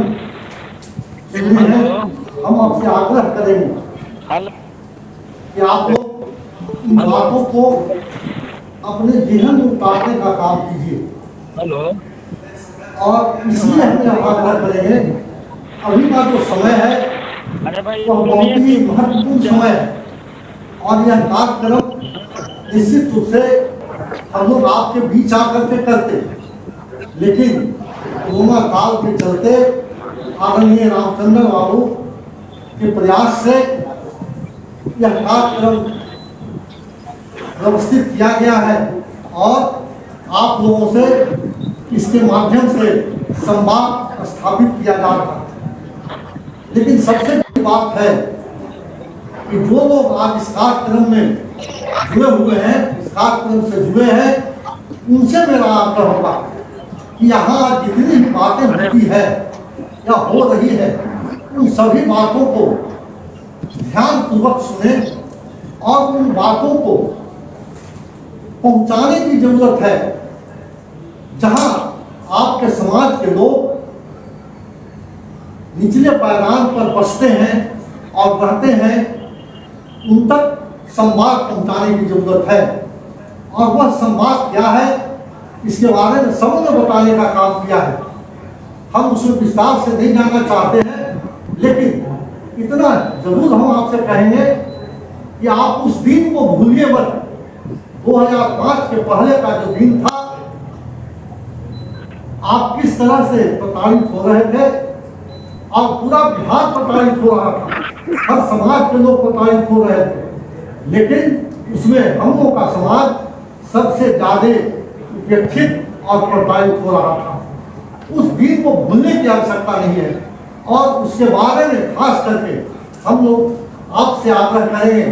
सुने हैं, हम आपसे आग्रह करेंगे कि आप लोग इन बातों को अपने जेहन में उतारने का काम कीजिए। और इसलिए हम आग्रह करेंगे, अभी का जो समय है वह बहुत ही महत्वपूर्ण समय है और यह कार्यक्रम निश्चित रूप से हम लोग आपके बीच आकर के करते हैं। लेकिन कोरोना काल के चलते आदरणीय रामचंद्र बाबू के प्रयास से यह कार्यक्रम व्यवस्थित किया गया है और आप लोगों से इसके माध्यम से संवाद स्थापित किया जा रहा है। लेकिन सबसे बड़ी बात है कि जो लोग आज इस कार्यक्रम में जुड़े हुए हैं, इस कार्यक्रम से जुड़े हैं, उनसे मेरा आग्रह होगा कि यहाँ जितनी भी बातें होती है या हो रही है, उन सभी बातों को ध्यानपूर्वक सुने और उन बातों को पहुंचाने की जरूरत है। जहां आपके समाज के लोग निचले पायदान पर बसते हैं और रहते हैं, उन तक संवाद पहुंचाने की जरूरत है। और वह संवाद क्या है, इसके बारे में सबने बताने का काम किया है। हम उसमें विस्तार से नहीं जाना चाहते हैं, लेकिन इतना जरूर हम आपसे कहेंगे कि आप उस दिन को भूलिए मत। 2005 के पहले का जो दिन था, आप किस तरह से प्रताड़ित हो रहे थे और पूरा बिहार प्रताड़ित हो रहा था, हर समाज के लोग प्रताड़ित हो रहे थे, लेकिन उसमें हम लोग का समाज सबसे ज्यादा उपेक्षित और प्रताड़ित हो रहा था। उस दिन को भूलने की आवश्यकता नहीं है और उसके बारे में खास करके हम लोग आपसे आग्रह करेंगे,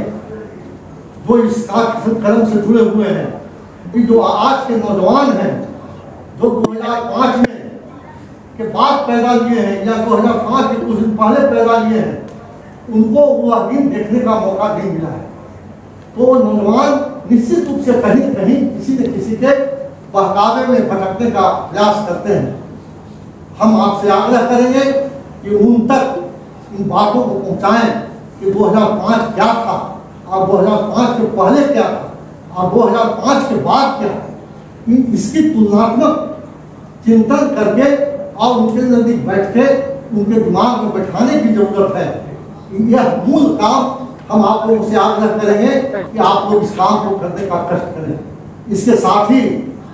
जो इस कार्यक्रम से जुड़े हुए हैं, कि जो आज के नौजवान हैं, जो 2005 में के बाद पैदा लिए हैं या 2005 के कुछ दिन पहले पैदा लिए हैं, उनको वह दिन देखने का मौका नहीं मिला है। तो नौजवान निश्चित रूप से कहीं न कहीं किसी न किसी के बहकावे में भटकने का प्रयास करते हैं। हम आपसे आग्रह करेंगे कि उन तक इन बातों को पहुंचाएं कि 2005 क्या था और 2005 के पहले क्या था और 2005 के बाद क्या था। इसकी तुलनात्मक चिंतन करके और उनके नजदीक बैठ के उनके दिमाग में बैठाने की जरूरत है। यह मूल काम हम आप लोगों से आग्रह करेंगे कि आप लोग इस काम को करने का कष्ट करें। इसके साथ ही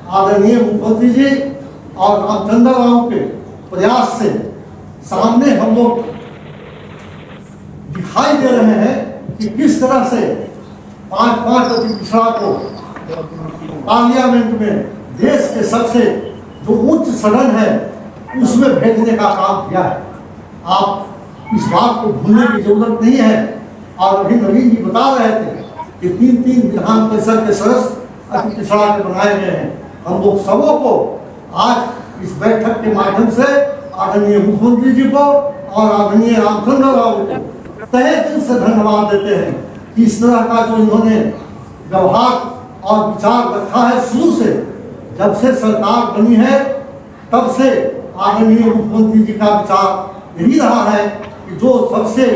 आदरणीय मुख्यमंत्री जी और रामचंद्र राव के प्रयास से सामने हम लोग दिखाई दे रहे हैं कि किस तरह से 5-5 अति पिछड़ा को पार्लियामेंट में देश के सबसे जो उच्च सदन है उसमें भेजने का काम किया है। आप इस बात को भूलने की जरूरत नहीं है। और अभी नवीन जी बता रहे थे कि 3-3 विधान परिषद के सदस्य अति पिछड़ा के बनाए गए हैं। हम लोग सबों को आज इस बैठक के माध्यम से आदरणीय मुख्यमंत्री जी को और आदरणीय रामचंद्र राव को तहे दिल से धन्यवाद देते हैं कि इस तरह का जो इन्होंने व्यवहार और विचार रखा है शुरू से, जब से सरकार बनी है तब से आदरणीय मुख्यमंत्री जी का विचार यही रहा है कि जो सबसे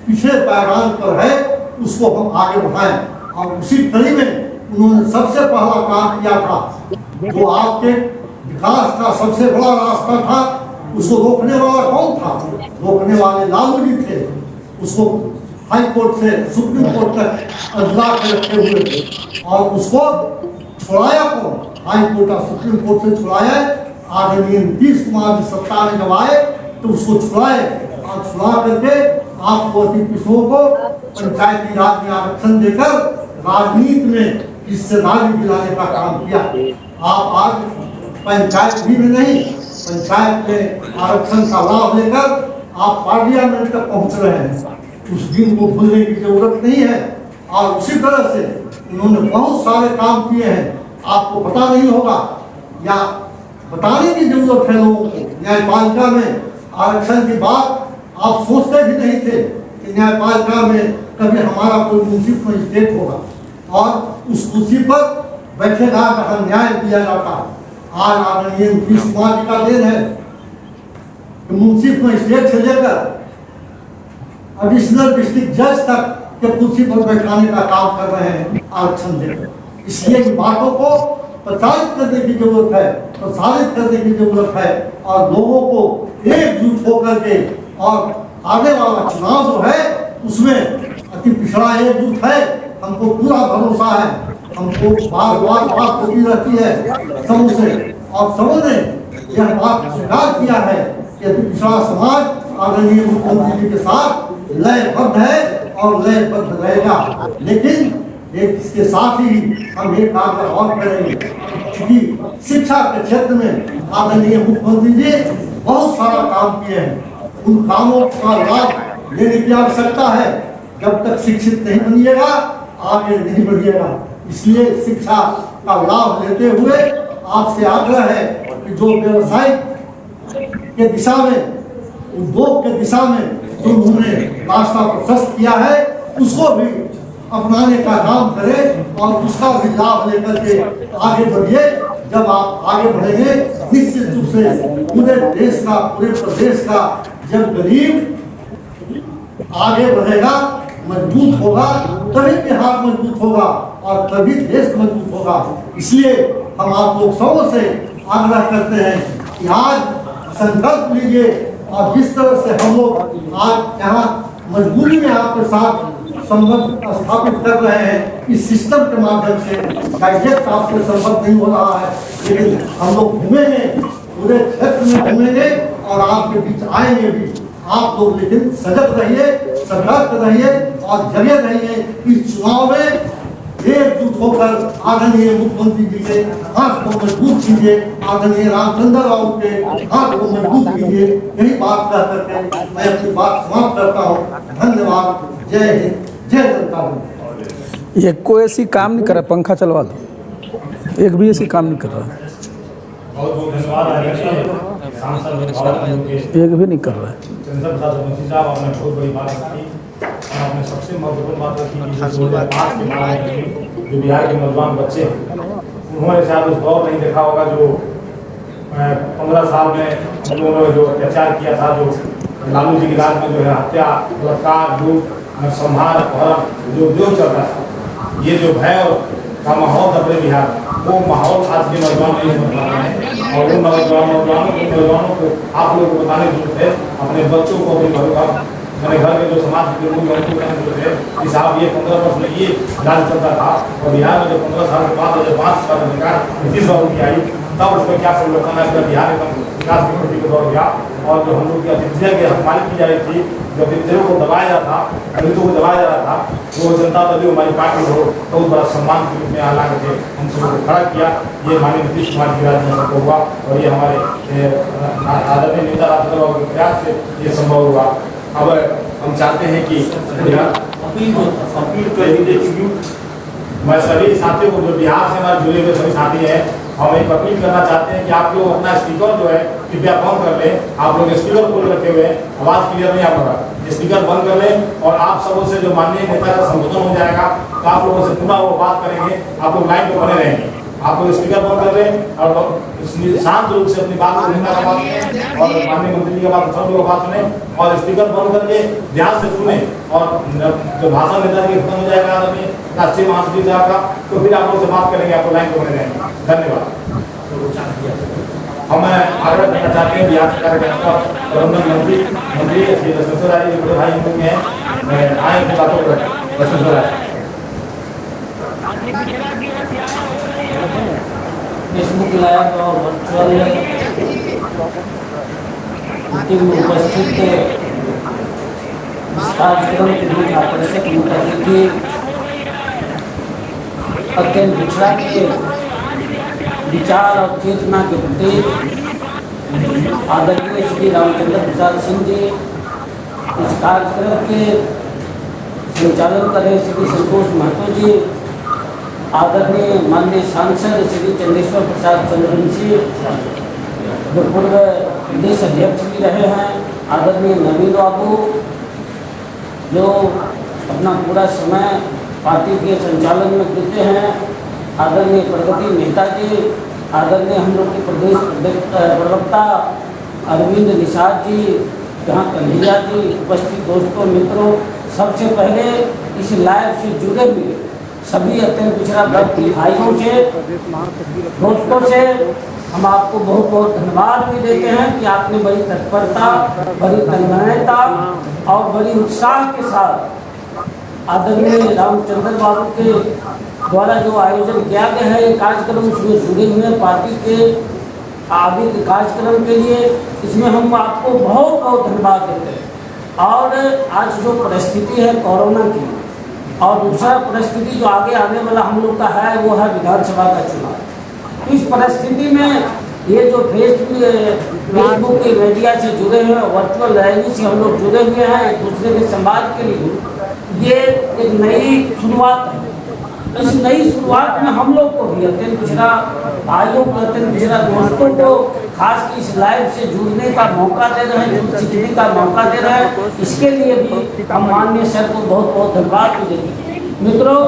पिछले पैगाम पर है उसको हम आगे बढ़ाएं। और उसी कड़ी में उन्होंने सबसे पहला काम किया था, जो आपके विकास का सबसे बड़ा रास्ता था, उसको रोकने वाला कौन था? रोकने वाले लालू जी थे। उसको हाई कोर्ट से सुप्रीम कोर्ट तक अजला के रखे हुए थे और उसको छुड़ाया कौन? हाई कोर्ट और सुप्रीम कोर्ट से छुड़ाया आदरणीय नीतीश कुमार जी सत्ता में जब आए तो उसको छुड़ाए और छुड़ा करके आपको अति पिछड़ों को पंचायती राज में आरक्षण देकर राजनीति में हिस्सेदारी दिलाने का काम किया। आप आज पंचायत भी में नहीं, पंचायत में आरक्षण का लाभ लेकर आप पार्लियामेंट तक पहुंच रहे हैं। उस दिन को भूलने की जरूरत नहीं है। और उसी तरह से उन्होंने बहुत सारे काम किए हैं, आपको पता नहीं होगा या बताने की जरूरत है लोगों को। न्यायपालिका में आरक्षण की बात आप सोचते भी नहीं थे कि न्यायपालिका में कभी हमारा कोई मुंसिफ मजिस्ट्रेट होगा और उस कुर्सी पर बैठेगा जहां न्याय दिया जाता है। आज आदरणीय नीतीश कुमार जी का देन है कि मुंसिफ मजिस्ट्रेट से लेकर एडिशनल डिस्ट्रिक्ट जज तक के कुर्सी पर बैठाने का काम कर रहे हैं आरक्षण देकर। इसलिए इन बातों को प्रचारित करने की जरूरत है, प्रसारित करने की जरूरत है और लोगों को एकजुट होकर के और आने वाला चुनाव जो है उसमें अति पिछड़ा एकजुट है। हमको पूरा भरोसा है, हमको बार बार बात होती रहती है सबों से और सबों ने यह बात स्वीकार किया है कि पिछड़ा समाज आदरणीय मुख्यमंत्री जी के साथ लयबद्ध है और लयबद्ध रहेगा। लेकिन इसके साथ ही हम एक काम और करेंगे, क्योंकि शिक्षा के क्षेत्र में आदरणीय मुख्यमंत्री जी बहुत सारा काम किए हैं। उन कामों का लाभ लेने की आवश्यकता है। जब तक शिक्षित नहीं बनिएगा आगे नहीं बढ़िएगा। इसलिए शिक्षा का लाभ लेते हुए आपसे आग्रह है कि जो व्यवसाय के दिशा में, उद्योग के दिशा में जो उन्होंने रास्ता प्रशस्त किया है उसको भी अपनाने का काम करें और उसका भी लाभ लेकर के आगे बढ़िए। जब आप आगे बढ़ेंगे निश्चित रूप से पूरे देश का, पूरे प्रदेश का जब गरीब आगे बढ़ेगा, मजबूत होगा, तभी बिहार मजबूत होगा और तभी देश मजबूत होगा। इसलिए हम आप लोग सबों से आग्रह करते हैं कि आज संकल्प लीजिए और जिस तरह से हम लोग आज यहाँ मजबूरी में आपके साथ संबंध स्थापित कर रहे हैं, इस सिस्टम के माध्यम से डायरेक्ट आपसे संबंध नहीं हो रहा है, लेकिन हम लोग घूमेंगे, पूरे क्षेत्र में घूमेंगे और आपके बीच आएंगे भी। आप लोग लेकिन सजग रहिए, सतर्क रहिए और जगे रहिए। इस चुनाव में एकजुट होकर आदरणीय मुख्यमंत्री जी के हाथ को मजबूत कीजिए, आदरणीय रामचंद्र बाबू के हाथ को मजबूत कीजिए। यही बात कह करके मैं अपनी बात समाप्त करता हूँ। धन्यवाद। जय हिंद, जय जनता दल। ये कोई ऐसी काम नहीं कर रहा, पंखा चलवा दो, एक भी ऐसी काम नहीं कर रहा, बहुत बहुत धन्यवाद। सांसद एक भी नहीं कर रहा है। चंद्र प्रसाद रघुवंशी साहब, आपने बहुत बड़ी बात रखी और आपने सबसे महत्वपूर्ण बात रखी कि 2005 के बाद जो बिहार के नौजवान बच्चे हैं उन्होंने शायद उस दौर नहीं देखा होगा जो 15 साल में हम लोगों ने जो अत्याचार किया था, जो लालू जी के राज में जो है हत्या, बलात्कार, लूट, संहार, अपहरण जो चल रहा था, ये जो भय का माहौल था पूरे बिहार, वो माहौल आज के नौजवान नहीं समझ पा रहे हैं। और उन नौजवानों को आप लोगों को बताने की जरूरत है, अपने बच्चों को, अपने मैंने घर के जो समाज के लोग हैं उनको कहने की जरूरत है कि साहब ये 15 वर्ष में ये राज चलता था और बिहार में जो 15 साल के बाद 2005 का सरकार नीतीश बाबू की आई तब उसमें क्या परिवर्तन है, बिहार एकदम विकास की प्रति को दौड़ गया। और जो हम लोग की अतिथ्य की हमारी की जा रही थी, जो अतिथियों को दबाया जा रहा था, दलितों को दबाया जा रहा था, वो जनता दल हमारी पार्टी को बहुत बड़ा सम्मान के रूप में ला करके हम सबको खड़ा किया। ये माननीय नीतीश कुमार की राज में सबको हुआ और ये हमारे आदरणीय नेता रामचंद्र बाबू के प्रयास से ये संभव हुआ। अब हम चाहते हैं कि मैं सभी साथियों को जो बिहार से हमारे जुड़े हुए सभी साथी हैं, हम एक अपील करना चाहते हैं कि आप लोग अपना स्पीकर जो है कृपया बंद कर लें। आप लोग स्पीकर खोल रखे हुए हैं, आवाज़ क्लियर नहीं आ रहा, स्पीकर बंद कर लें और आप सबों से जो माननीय नेता का संबोधन हो जाएगा तो आप लोगों से पूरा वो बात करेंगे। आप लोग लाइन पर बने रहेंगे, आप लोग स्पीकर बंद कर लें और शांत रूप से अपनी बात को नेता का बात और माननीय मंत्री जी का बात सब लोग बात सुने और स्पीकर बंद करके ध्यान से सुने। और जो भाषण नेता जी खत्म हो जाएगा आदरणीय राष्ट्रीय महासचिव साहब का, तो फिर आप लोग से बात करेंगे, आपको लाइन पर बने रहेंगे। धन्यवाद। हम आग्रह करना चाहते हैं बिहार सरकार के प्रबंधन मंत्री श्री लक्ष्मण राय जी बड़े भाई हिंदू हैं, आए की बातों पर लक्ष्मण राय। फेसबुक लाइव और वर्चुअल मीटिंग में उपस्थित इस कार्यक्रम के बीच आकर्षक मुद्दे अत्यंत पिछड़ा के विचार और चेतना के प्रति आदरणीय श्री रामचंद्र प्रसाद सिंह जी, इस कार्यक्रम के संचालन कर रहे श्री संतोष महतो जी, आदरणीय माननीय सांसद श्री चंद्रेश्वर प्रसाद चंद्रवंशी, जो पूर्व प्रदेश अध्यक्ष भी रहे हैं, आदरणीय नवीन बाबू, जो अपना पूरा समय पार्टी के संचालन में देते हैं, आदरणीय प्रगति मेहता जी, आदरणीय हम लोग के प्रदेश प्रवक्ता अरविंद निषाद जी, जहाँ कन्हैया जी, उपस्थित दोस्तों मित्रों, सबसे पहले इस लाइव से जुड़े हुए सभी अत्यंत पिछड़ा वर्ग भाइयों से, दोस्तों से हम आपको बहुत बहुत धन्यवाद भी देते हैं कि आपने बड़ी तत्परता, बड़ी तन्मयता और बड़ी उत्साह के साथ आदरणीय रामचंद्र बाबू के द्वारा जो आयोजन किया गया है ये कार्यक्रम, उसमें जुड़े हुए पार्टी के आगे के कार्यक्रम के लिए इसमें हम आपको बहुत बहुत धन्यवाद देते हैं। और आज जो परिस्थिति है कोरोना की, और दूसरा परिस्थिति जो आगे आने वाला हम लोग का है वो है विधानसभा का चुनाव। इस परिस्थिति में ये जो फेसबुक के मीडिया से जुड़े हुए, वर्चुअल रैली से हम लोग जुड़े हुए हैं एक दूसरे के समाज के लिए, ये एक नई शुरुआत है। इस नई शुरुआत में हम लोग को भी अत्यंत पिछड़ा भाइयों को, अत्यंत पिछड़ा दोस्तों को खास की इस लाइव से जुड़ने का मौका दे रहे हैं, सीखने का मौका दे रहे हैं। इसके लिए भी हम माननीय सर को बहुत बहुत धन्यवाद देंगे। मित्रों,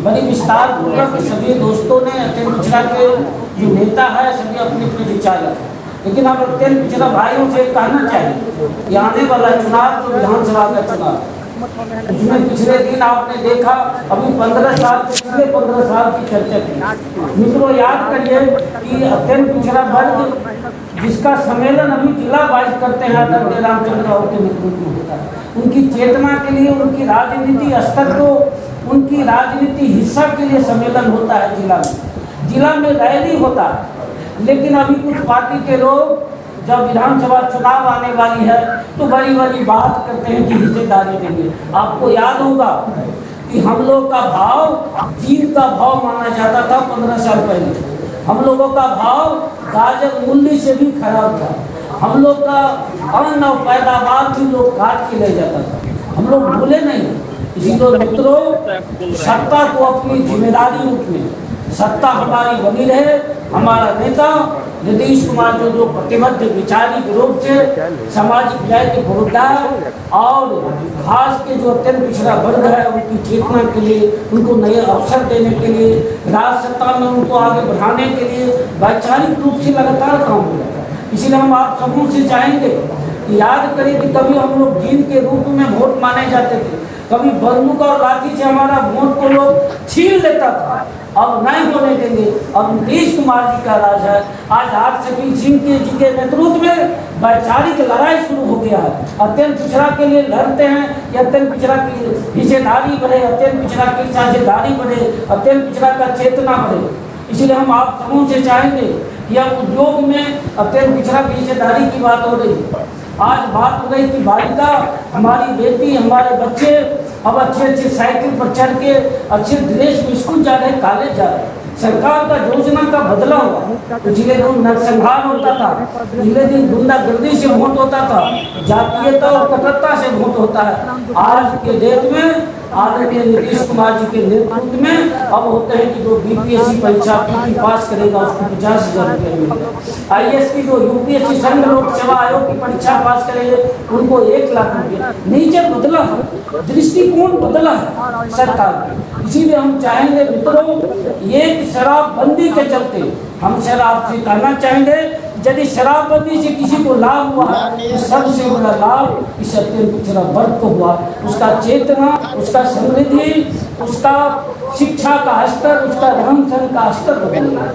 बड़ी विस्तार पूर्वक सभी दोस्तों ने अत्यंत पिछड़ा के जो नेता है सभी अपने अपने विचार रखे, लेकिन हम अत्यंत पिछड़ा भाइयों से कहना चाहिए कि आने वाला चुनाव तो विधानसभा का चुनाव, उसमें पिछले दिन आपने देखा अभी 15 साल पिछले 15 साल की चर्चा की। मित्रों, याद करिए कि अत्यंत पिछड़ा वर्ग जिसका सम्मेलन अभी जिला वाइज करते हैं आदरणीय रामचंद्र राव के नेतृत्व में होता है, उनकी चेतना के लिए, उनकी राजनीति स्तर को, उनकी राजनीति हिस्सा के लिए सम्मेलन होता है जिला में रैली होता है। लेकिन अभी कुछ पार्टी के लोग जब विधानसभा चुनाव आने वाली है तो बड़ी बड़ी बात करते हैं कि हिस्सेदारी देंगे। आपको याद होगा कि हम लोग का भाव चीन का भाव माना जाता था 15 साल पहले। हम लोगों का भाव गाजर मूल्य से भी खराब था। हम लोग का अन्न और पैदावार भी लोग काट के ले जाता था। हम लोग भूले नहीं। इसीलिए मित्रों, सत्ता को अपनी जिम्मेदारी रूप में, सत्ता हमारी बनी रहे। हमारा नेता नीतीश कुमार जो प्रतिबद्ध विचारिक रूप से सामाजिक न्याय के पुरोधार और खास के जो अत्यंत पिछड़ा वर्ग है उनकी चेतना के लिए, उनको नए अवसर देने के लिए, राज सत्ता में उनको आगे बढ़ाने के लिए वैचारिक रूप से लगातार काम हो रहा है। इसलिए हम आप सबों से चाहेंगे कि याद करें कि कभी हम लोग जीत के रूप में वोट माने जाते थे, कभी बंदूक और लाठी से हमारा वोट को लोग छीन लेता था। अब नहीं होने देंगे। अब नीतीश कुमार जी का राज है। आज हरशकील सिंह जी के नेतृत्व में वैचारिक लड़ाई शुरू हो गया है। अत्यंत पिछड़ा के लिए लड़ते हैं कि अत्यंत पिछड़ा की हिस्सेदारी बढ़े, अत्यंत पिछड़ा की साझेदारी बढ़े, अत्यंत पिछड़ा का चेतना बढ़े। इसलिए हम आप समूह से चाहेंगे कि अब उद्योग में अत्यंत पिछड़ा की हिस्सेदारी की बात हो रही है। आज बात हो रही कि बालिका, हमारी बेटी, हमारे बच्चे अब अच्छे अच्छे साइकिल पर चढ़ के अच्छे ड्रेस में स्कूल जा रहे, कॉलेज जा रहे। सरकार का योजना का बदला हुआ। पिछले दिन नरसंहार होता था, पिछले दिन गुंडागर्दी से वोट होता था, जातीयता और कट्टरता से वोट होता है। आज के डेट में आदरणीय नीतीश कुमार जी के नेतृत्व में अब होते हैं कि जो बीपीएससी परीक्षा पास करेगा उसको 50,000 रुपये मिलेगा। आईएएस की जो यूपीएससी संघ लोक सेवा आयोग की परीक्षा पास करेंगे उनको 1 लाख रुपये। नीचे बदला है, दृष्टिकोण बदला है सरकार। इसीलिए हम चाहेंगे मित्रों, ये शराबबंदी के चलते हम शराब से कहना चाहेंगे, यदि शराबबंदी से किसी को लाभ हुआ है तो सबसे बड़ा लाभ इस अत्यंत पिछड़ा वर्ग को हुआ। उसका चेतना, उसका समृद्धि, उसका शिक्षा का स्तर, उसका रहन सहन का स्तर बदल गया।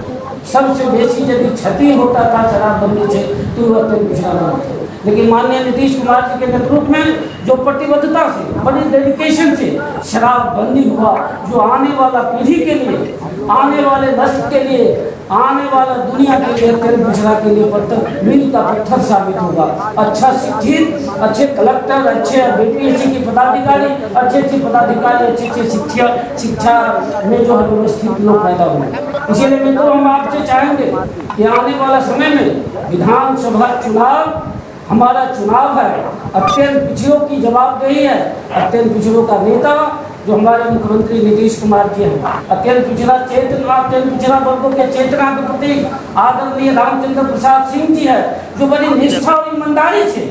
सबसे बेसी यदि क्षति होता था शराबबंदी से तो वह अत्यंत पिछड़ा वर्ग। लेकिन माननीय नीतीश कुमार जी के नेतृत्व में जो प्रतिबद्धता से, बड़ी डेडिकेशन से शराबबंदी हुआ, जो आने वाला पीढ़ी के लिए, आने वाले नस्ल के लिए, आने वाला दुनिया के लिए, अत्यंत पिछड़ा के लिए पत्थर मील का पत्थर साबित होगा। अच्छा शिक्षित, अच्छे कलेक्टर, अच्छे बीपीएससी के पदाधिकारी, अच्छे अच्छे पदाधिकारी, अच्छे अच्छे शिक्षा में जो है व्यवस्थित लोग पैदा होंगे। इसीलिए मित्रों, हम आपसे चाहेंगे कि आने वाला समय में विधानसभा चुनाव हमारा चुनाव है। अत्यंत पिछड़ों की जवाबदेही है। अत्यंत पिछड़ों का नेता जो हमारे मुख्यमंत्री नीतीश कुमार जी हैं, अत्यंत पिछड़ा चेतना, अत्यंत पिछड़ा वर्गों के चेतना के प्रतीक आदरणीय रामचंद्र प्रसाद सिंह जी है, जो बड़ी निष्ठा और ईमानदारी से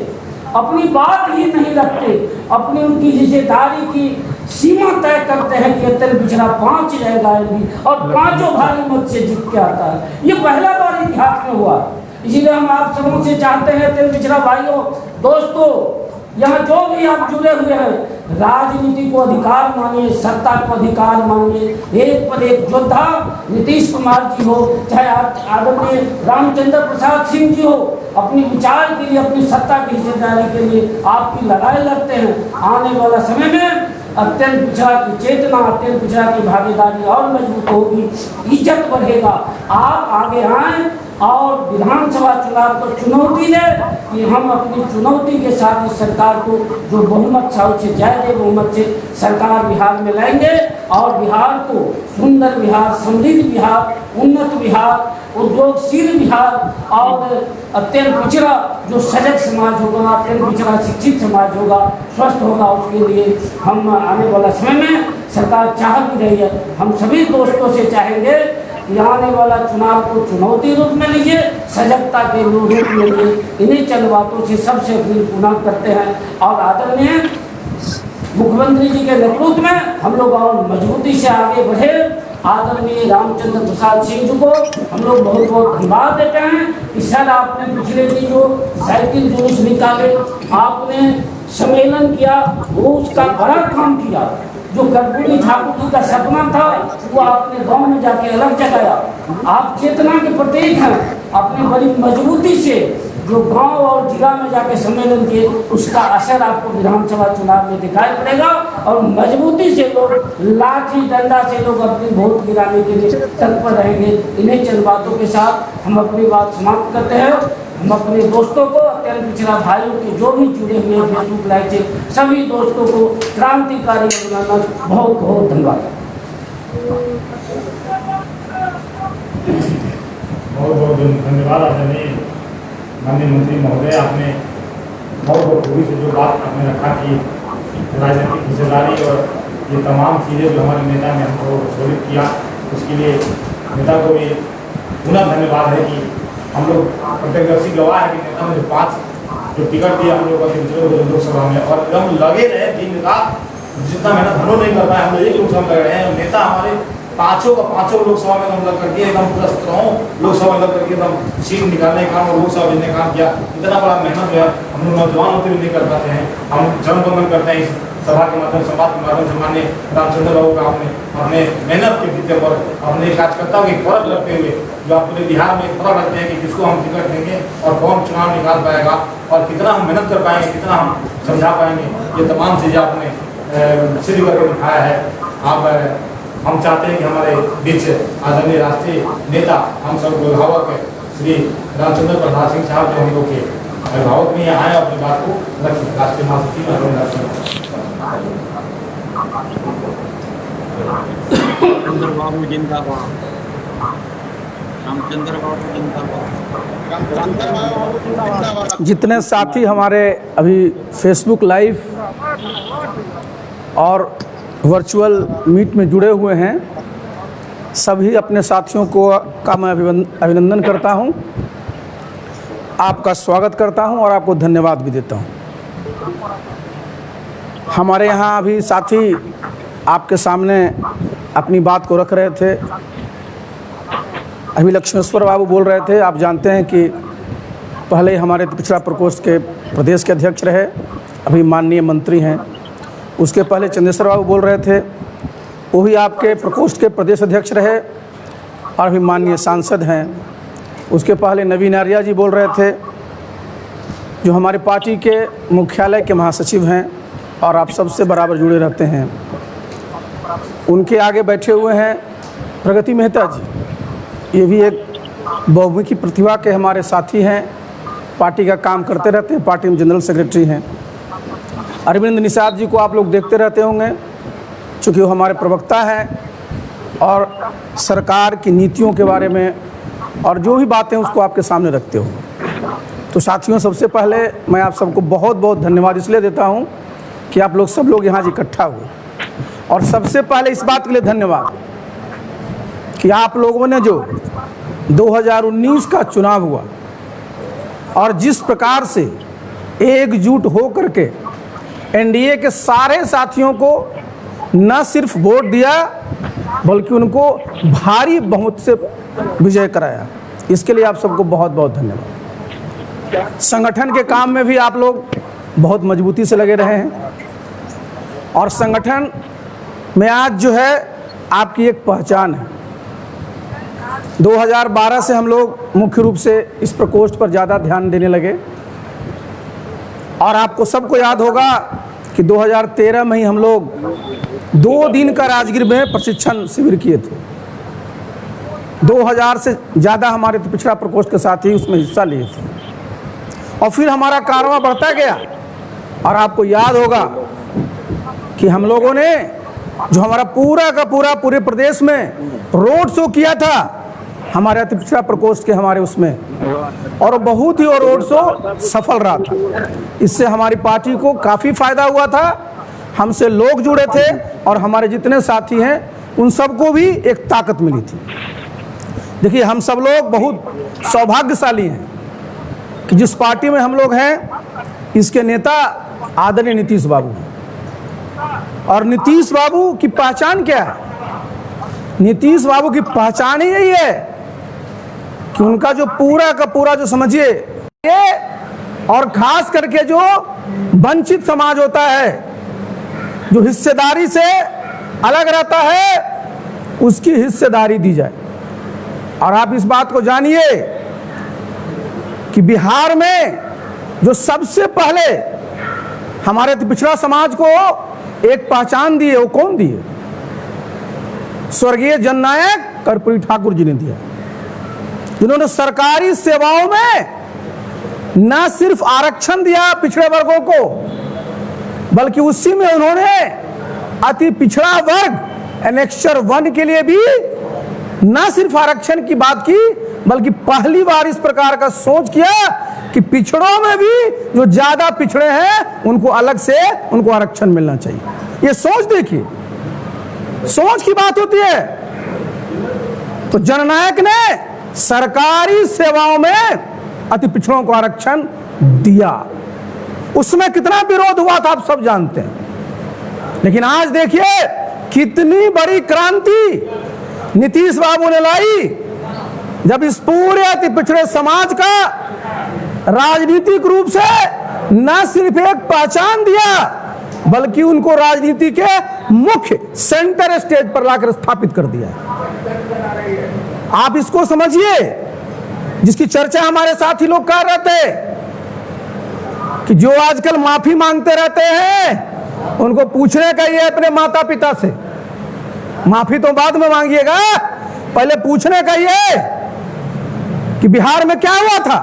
अपनी बात ही नहीं रखते, अपनी उनकी हिस्सेदारी की सीमा तय करते हैं कि अत्यंत पिछड़ा 5 जगह आएंगी और 5 भारी मत से जीत के आता है। ये पहला बार इतिहास में हुआ। इसीलिए हम आप सबों से चाहते हैं, अत्यंत पिछड़ा भाइयों, दोस्तों, यहाँ जो भी आप जुड़े हुए हैं, राजनीति को अधिकार मानिए, सत्ता को अधिकार मानिए। एक पर एक योद्धा नीतीश कुमार जी हो, चाहे आदरणीय रामचंद्र प्रसाद सिंह जी हो, अपने विचार के लिए, अपनी सत्ता की हिस्सेदारी के लिए आपकी लड़ाई लड़ते हैं। आने वाला समय में अत्यंत पिछड़ा की चेतना, अत्यंत पिछड़ा की भागीदारी और मजबूत होगी, इज्जत बढ़ेगा। आप आगे आएँ, और विधानसभा चुनाव को चुनौती दे कि हम अपनी चुनौती के साथ इस सरकार को जो बहुमत से ज़्यादा बहुमत से सरकार बिहार में लाएंगे और बिहार को सुंदर बिहार, समृद्ध बिहार, उन्नत बिहार, उद्योगशील बिहार और अत्यंत पिछड़ा जो सजग समाज होगा, अत्यंत पिछड़ा शिक्षित समाज होगा, स्वस्थ होगा, उसके लिए हम आने वाला समय में सरकार चाह भी रही है। हम सभी दोस्तों से चाहेंगे कि आने वाला चुनाव को चुनौती रूप में लीजिए, सजगता के रूप में लीजिए। इन्हीं चंद बातों से सबसे अपील पुनः करते हैं और आदरणीय मुख्यमंत्री जी के नेतृत्व में हम लोग और मजबूती से आगे बढ़े। आदरणीय रामचंद्र प्रसाद सिंह जी को हम लोग बहुत बहुत धन्यवाद देते हैं कि सर आपने पिछले दिन जो साइकिल जुलूस निकाले, आपने सम्मेलन किया, वो उसका बड़ा काम किया। जो कर्पूरी ठाकुर जी का सपना था वो आपने गांव में जाके अलग जगाया। आप चेतना के प्रतीक हैं, अपने बड़ी मजबूती से जो गांव और जिला में जाके सम्मेलन किए, उसका असर आपको विधानसभा चुनाव में दिखाई पड़ेगा और मजबूती से लोग लाठी डंडा से लोग अपनी वोट गिराने के लिए तत्पर रहेंगे। इन्हीं चंद बातों के साथ हम अपनी बात समाप्त करते हैं। हम अपने दोस्तों को, अत्यंत पिछड़ा भाइयों के जो भी जुड़े हुए हैं फेसबुक लाइव से, सभी दोस्तों को क्रांतिकारी अभिनंदन, बहुत बहुत धन्यवाद। बहुत बहुत धन्यवाद आदरणीय माननीय मंत्री महोदय, आपने बहुत खूबी से जो बात आपने रखा कि राजनीतिक हिस्सेदारी और ये तमाम चीज़ें जो हमारे नेता ने हमको प्रेरित किया, उसके लिए नेता को भी पुनः धन्यवाद है कि हम लोग प्रत्यक्षदर्शी गवाह है कि नेता ने जो 5 जो टिकट दिया हम लोग लोकसभा में और एकदम लगे रहे दिन रात, जितना मेहनत हम लोग नहीं कर पाए, हम लोग एक लोकसभा में लग रहे हैं। नेता हमारे पाँचों लोकसभा में एकदम लग करके एकदम पूरा 17 लोकसभा में लग करके एकदम सीट निकालने का काम और लोकसभा भेजने का काम किया। इतना बड़ा मेहनत जो है हम लोग नौजवान होते भी नहीं कर पाते हैं। हम जनबंधन करते हैं इस सभा के माध्यम, संवाद के माध्यम से माननीय रामचंद्र बाबू का आपने अपने मेहनत के विद्या पर अपने कार्यकर्ताओं के फर्क रखते हुए जो आप पूरे बिहार में फर्क रखते हैं कि किसको हम टिकट देंगे और कौन चुनाव निकाल पाएगा और कितना हम मेहनत कर पाएंगे, कितना हम समझा पाएंगे, ये तमाम चीज़ें आपने सिद्ध करके दिखाया है। आप हम चाहते हैं कि हमारे बीच आदरणीय राष्ट्रीय नेता, हम सब अभिभावक श्री रामचंद्र प्रसाद सिंह साहब जो हम लोग के अभिभावक में आए अपनी बात को रखें। राष्ट्रीय महासचिव रामचंद्र बाबू जिंदाबाद, रामचंद्र बाबू जिंदाबाद। जितने साथी हमारे अभी फेसबुक लाइव और वर्चुअल मीट में जुड़े हुए हैं, सभी अपने साथियों को का मैं अभिनंदन करता हूं, आपका स्वागत करता हूं और आपको धन्यवाद भी देता हूं। हमारे यहाँ अभी साथी आपके सामने अपनी बात को रख रहे थे। अभी लक्ष्मेश्वर बाबू बोल रहे थे, आप जानते हैं कि पहले हमारे पिछड़ा प्रकोष्ठ के प्रदेश के अध्यक्ष रहे, अभी माननीय मंत्री हैं। उसके पहले चंदेश्वर बाबू बोल रहे थे, वो भी आपके प्रकोष्ठ के प्रदेश अध्यक्ष रहे और अभी माननीय सांसद हैं। उसके पहले नवीन आर्या जी बोल रहे थे, जो हमारी पार्टी के मुख्यालय के महासचिव हैं और आप सबसे बराबर जुड़े रहते हैं। उनके आगे बैठे हुए हैं प्रगति मेहता जी, ये भी एक बहुमुखी प्रतिभा के हमारे साथी हैं, पार्टी का काम करते रहते हैं, पार्टी में जनरल सेक्रेटरी हैं। अरविंद निषाद जी को आप लोग देखते रहते होंगे, चूँकि वो हमारे प्रवक्ता हैं और सरकार की नीतियों के बारे में और जो भी बातें उसको आपके सामने रखते हो। तो साथियों, सबसे पहले मैं आप सबको बहुत बहुत धन्यवाद इसलिए देता हूँ कि आप लोग सब लोग यहाँ इकट्ठा हुए, और सबसे पहले इस बात के लिए धन्यवाद कि आप लोगों ने जो 2019 का चुनाव हुआ और जिस प्रकार से एकजुट हो करके एनडीए के सारे साथियों को न सिर्फ वोट दिया बल्कि उनको भारी बहुमत से विजय कराया, इसके लिए आप सबको बहुत बहुत धन्यवाद। संगठन के काम में भी आप लोग बहुत मजबूती से लगे रहे हैं और संगठन में आज जो है आपकी एक पहचान है। 2012 से हम लोग मुख्य रूप से इस प्रकोष्ठ पर ज़्यादा ध्यान देने लगे और आपको सबको याद होगा कि 2013 में ही हम लोग 2 दिन का राजगीर में प्रशिक्षण शिविर किए थे 2000 से ज़्यादा हमारे पिछड़ा प्रकोष्ठ के साथी उसमें हिस्सा लिए थे और फिर हमारा कारवां बढ़ता गया। और आपको याद होगा कि हम लोगों ने जो हमारा पूरा का पूरा पूरे प्रदेश में रोड शो किया था हमारे अति पिछड़ा प्रकोष्ठ के हमारे उसमें, और बहुत ही वो रोड शो सफल रहा था। इससे हमारी पार्टी को काफ़ी फायदा हुआ था, हमसे लोग जुड़े थे और हमारे जितने साथी हैं उन सबको भी एक ताकत मिली थी। देखिए, हम सब लोग बहुत सौभाग्यशाली हैं कि जिस पार्टी में हम लोग हैं इसके नेता आदरणीय नीतीश बाबू हैं। और नीतीश बाबू की पहचान क्या है? नीतीश बाबू की पहचान ही यही है कि उनका जो पूरा का पूरा जो समझिए ये, और खास करके जो वंचित समाज होता है, जो हिस्सेदारी से अलग रहता है, उसकी हिस्सेदारी दी जाए। और आप इस बात को जानिए कि बिहार में जो सबसे पहले हमारे पिछड़ा समाज को एक पहचान दी है, वो कौन दी है? स्वर्गीय जननायक कर्पूरी ठाकुर जी ने दिया, जिन्होंने सरकारी सेवाओं में न सिर्फ आरक्षण दिया पिछड़े वर्गों को, बल्कि उसी में उन्होंने अति पिछड़ा वर्ग एनेक्सर 1 के लिए भी न सिर्फ आरक्षण की बात की, बल्कि पहली बार इस प्रकार का सोच किया कि पिछड़ों में भी जो ज्यादा पिछड़े हैं उनको अलग से उनको आरक्षण मिलना चाहिए। ये सोच देखिए, सोच की बात होती है। तो जननायक ने सरकारी सेवाओं में अति पिछड़ों को आरक्षण दिया, उसमें कितना विरोध हुआ था आप सब जानते हैं। लेकिन आज देखिए कितनी बड़ी क्रांति नीतीश बाबू ने लाई, जब इस पूरे अति पिछड़े समाज का राजनीतिक रूप से न सिर्फ एक पहचान दिया, बल्कि उनको राजनीति के मुख्य सेंटर स्टेज पर लाकर स्थापित कर दिया। आप इसको समझिए, जिसकी चर्चा हमारे साथी लोग कर रहे थे कि जो आजकल माफी मांगते रहते हैं उनको पूछने का ये अपने माता पिता से, माफी तो बाद में मांगिएगा, पहले पूछने का ये कि बिहार में क्या हुआ था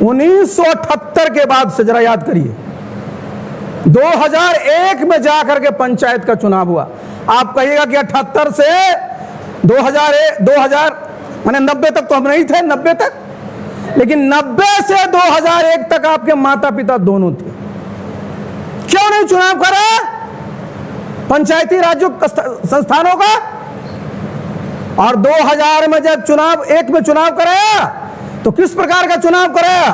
1978 के बाद से। जरा याद करिए, 2001 में जाकर के पंचायत का चुनाव हुआ। आप कहिएगा कि 78 से 2000 माने 90 तक तो हम नहीं थे, 90 तक, लेकिन 90 से 2001 तक आपके माता पिता दोनों थे। क्यों नहीं चुनाव करा पंचायती राज संस्थानों का? और 2000 में जब एक में चुनाव कराया तो किस प्रकार का चुनाव कराया?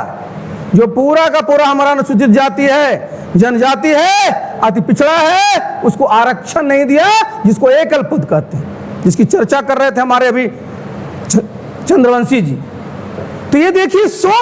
जो पूरा का पूरा हमारा अनुसूचित जाति है, जनजाति है, अति पिछड़ा है, उसको आरक्षण नहीं दिया, जिसको एकल पद कहते हैं, जिसकी चर्चा कर रहे थे हमारे अभी चंद्रवंशी जी। तो ये देखिए सोच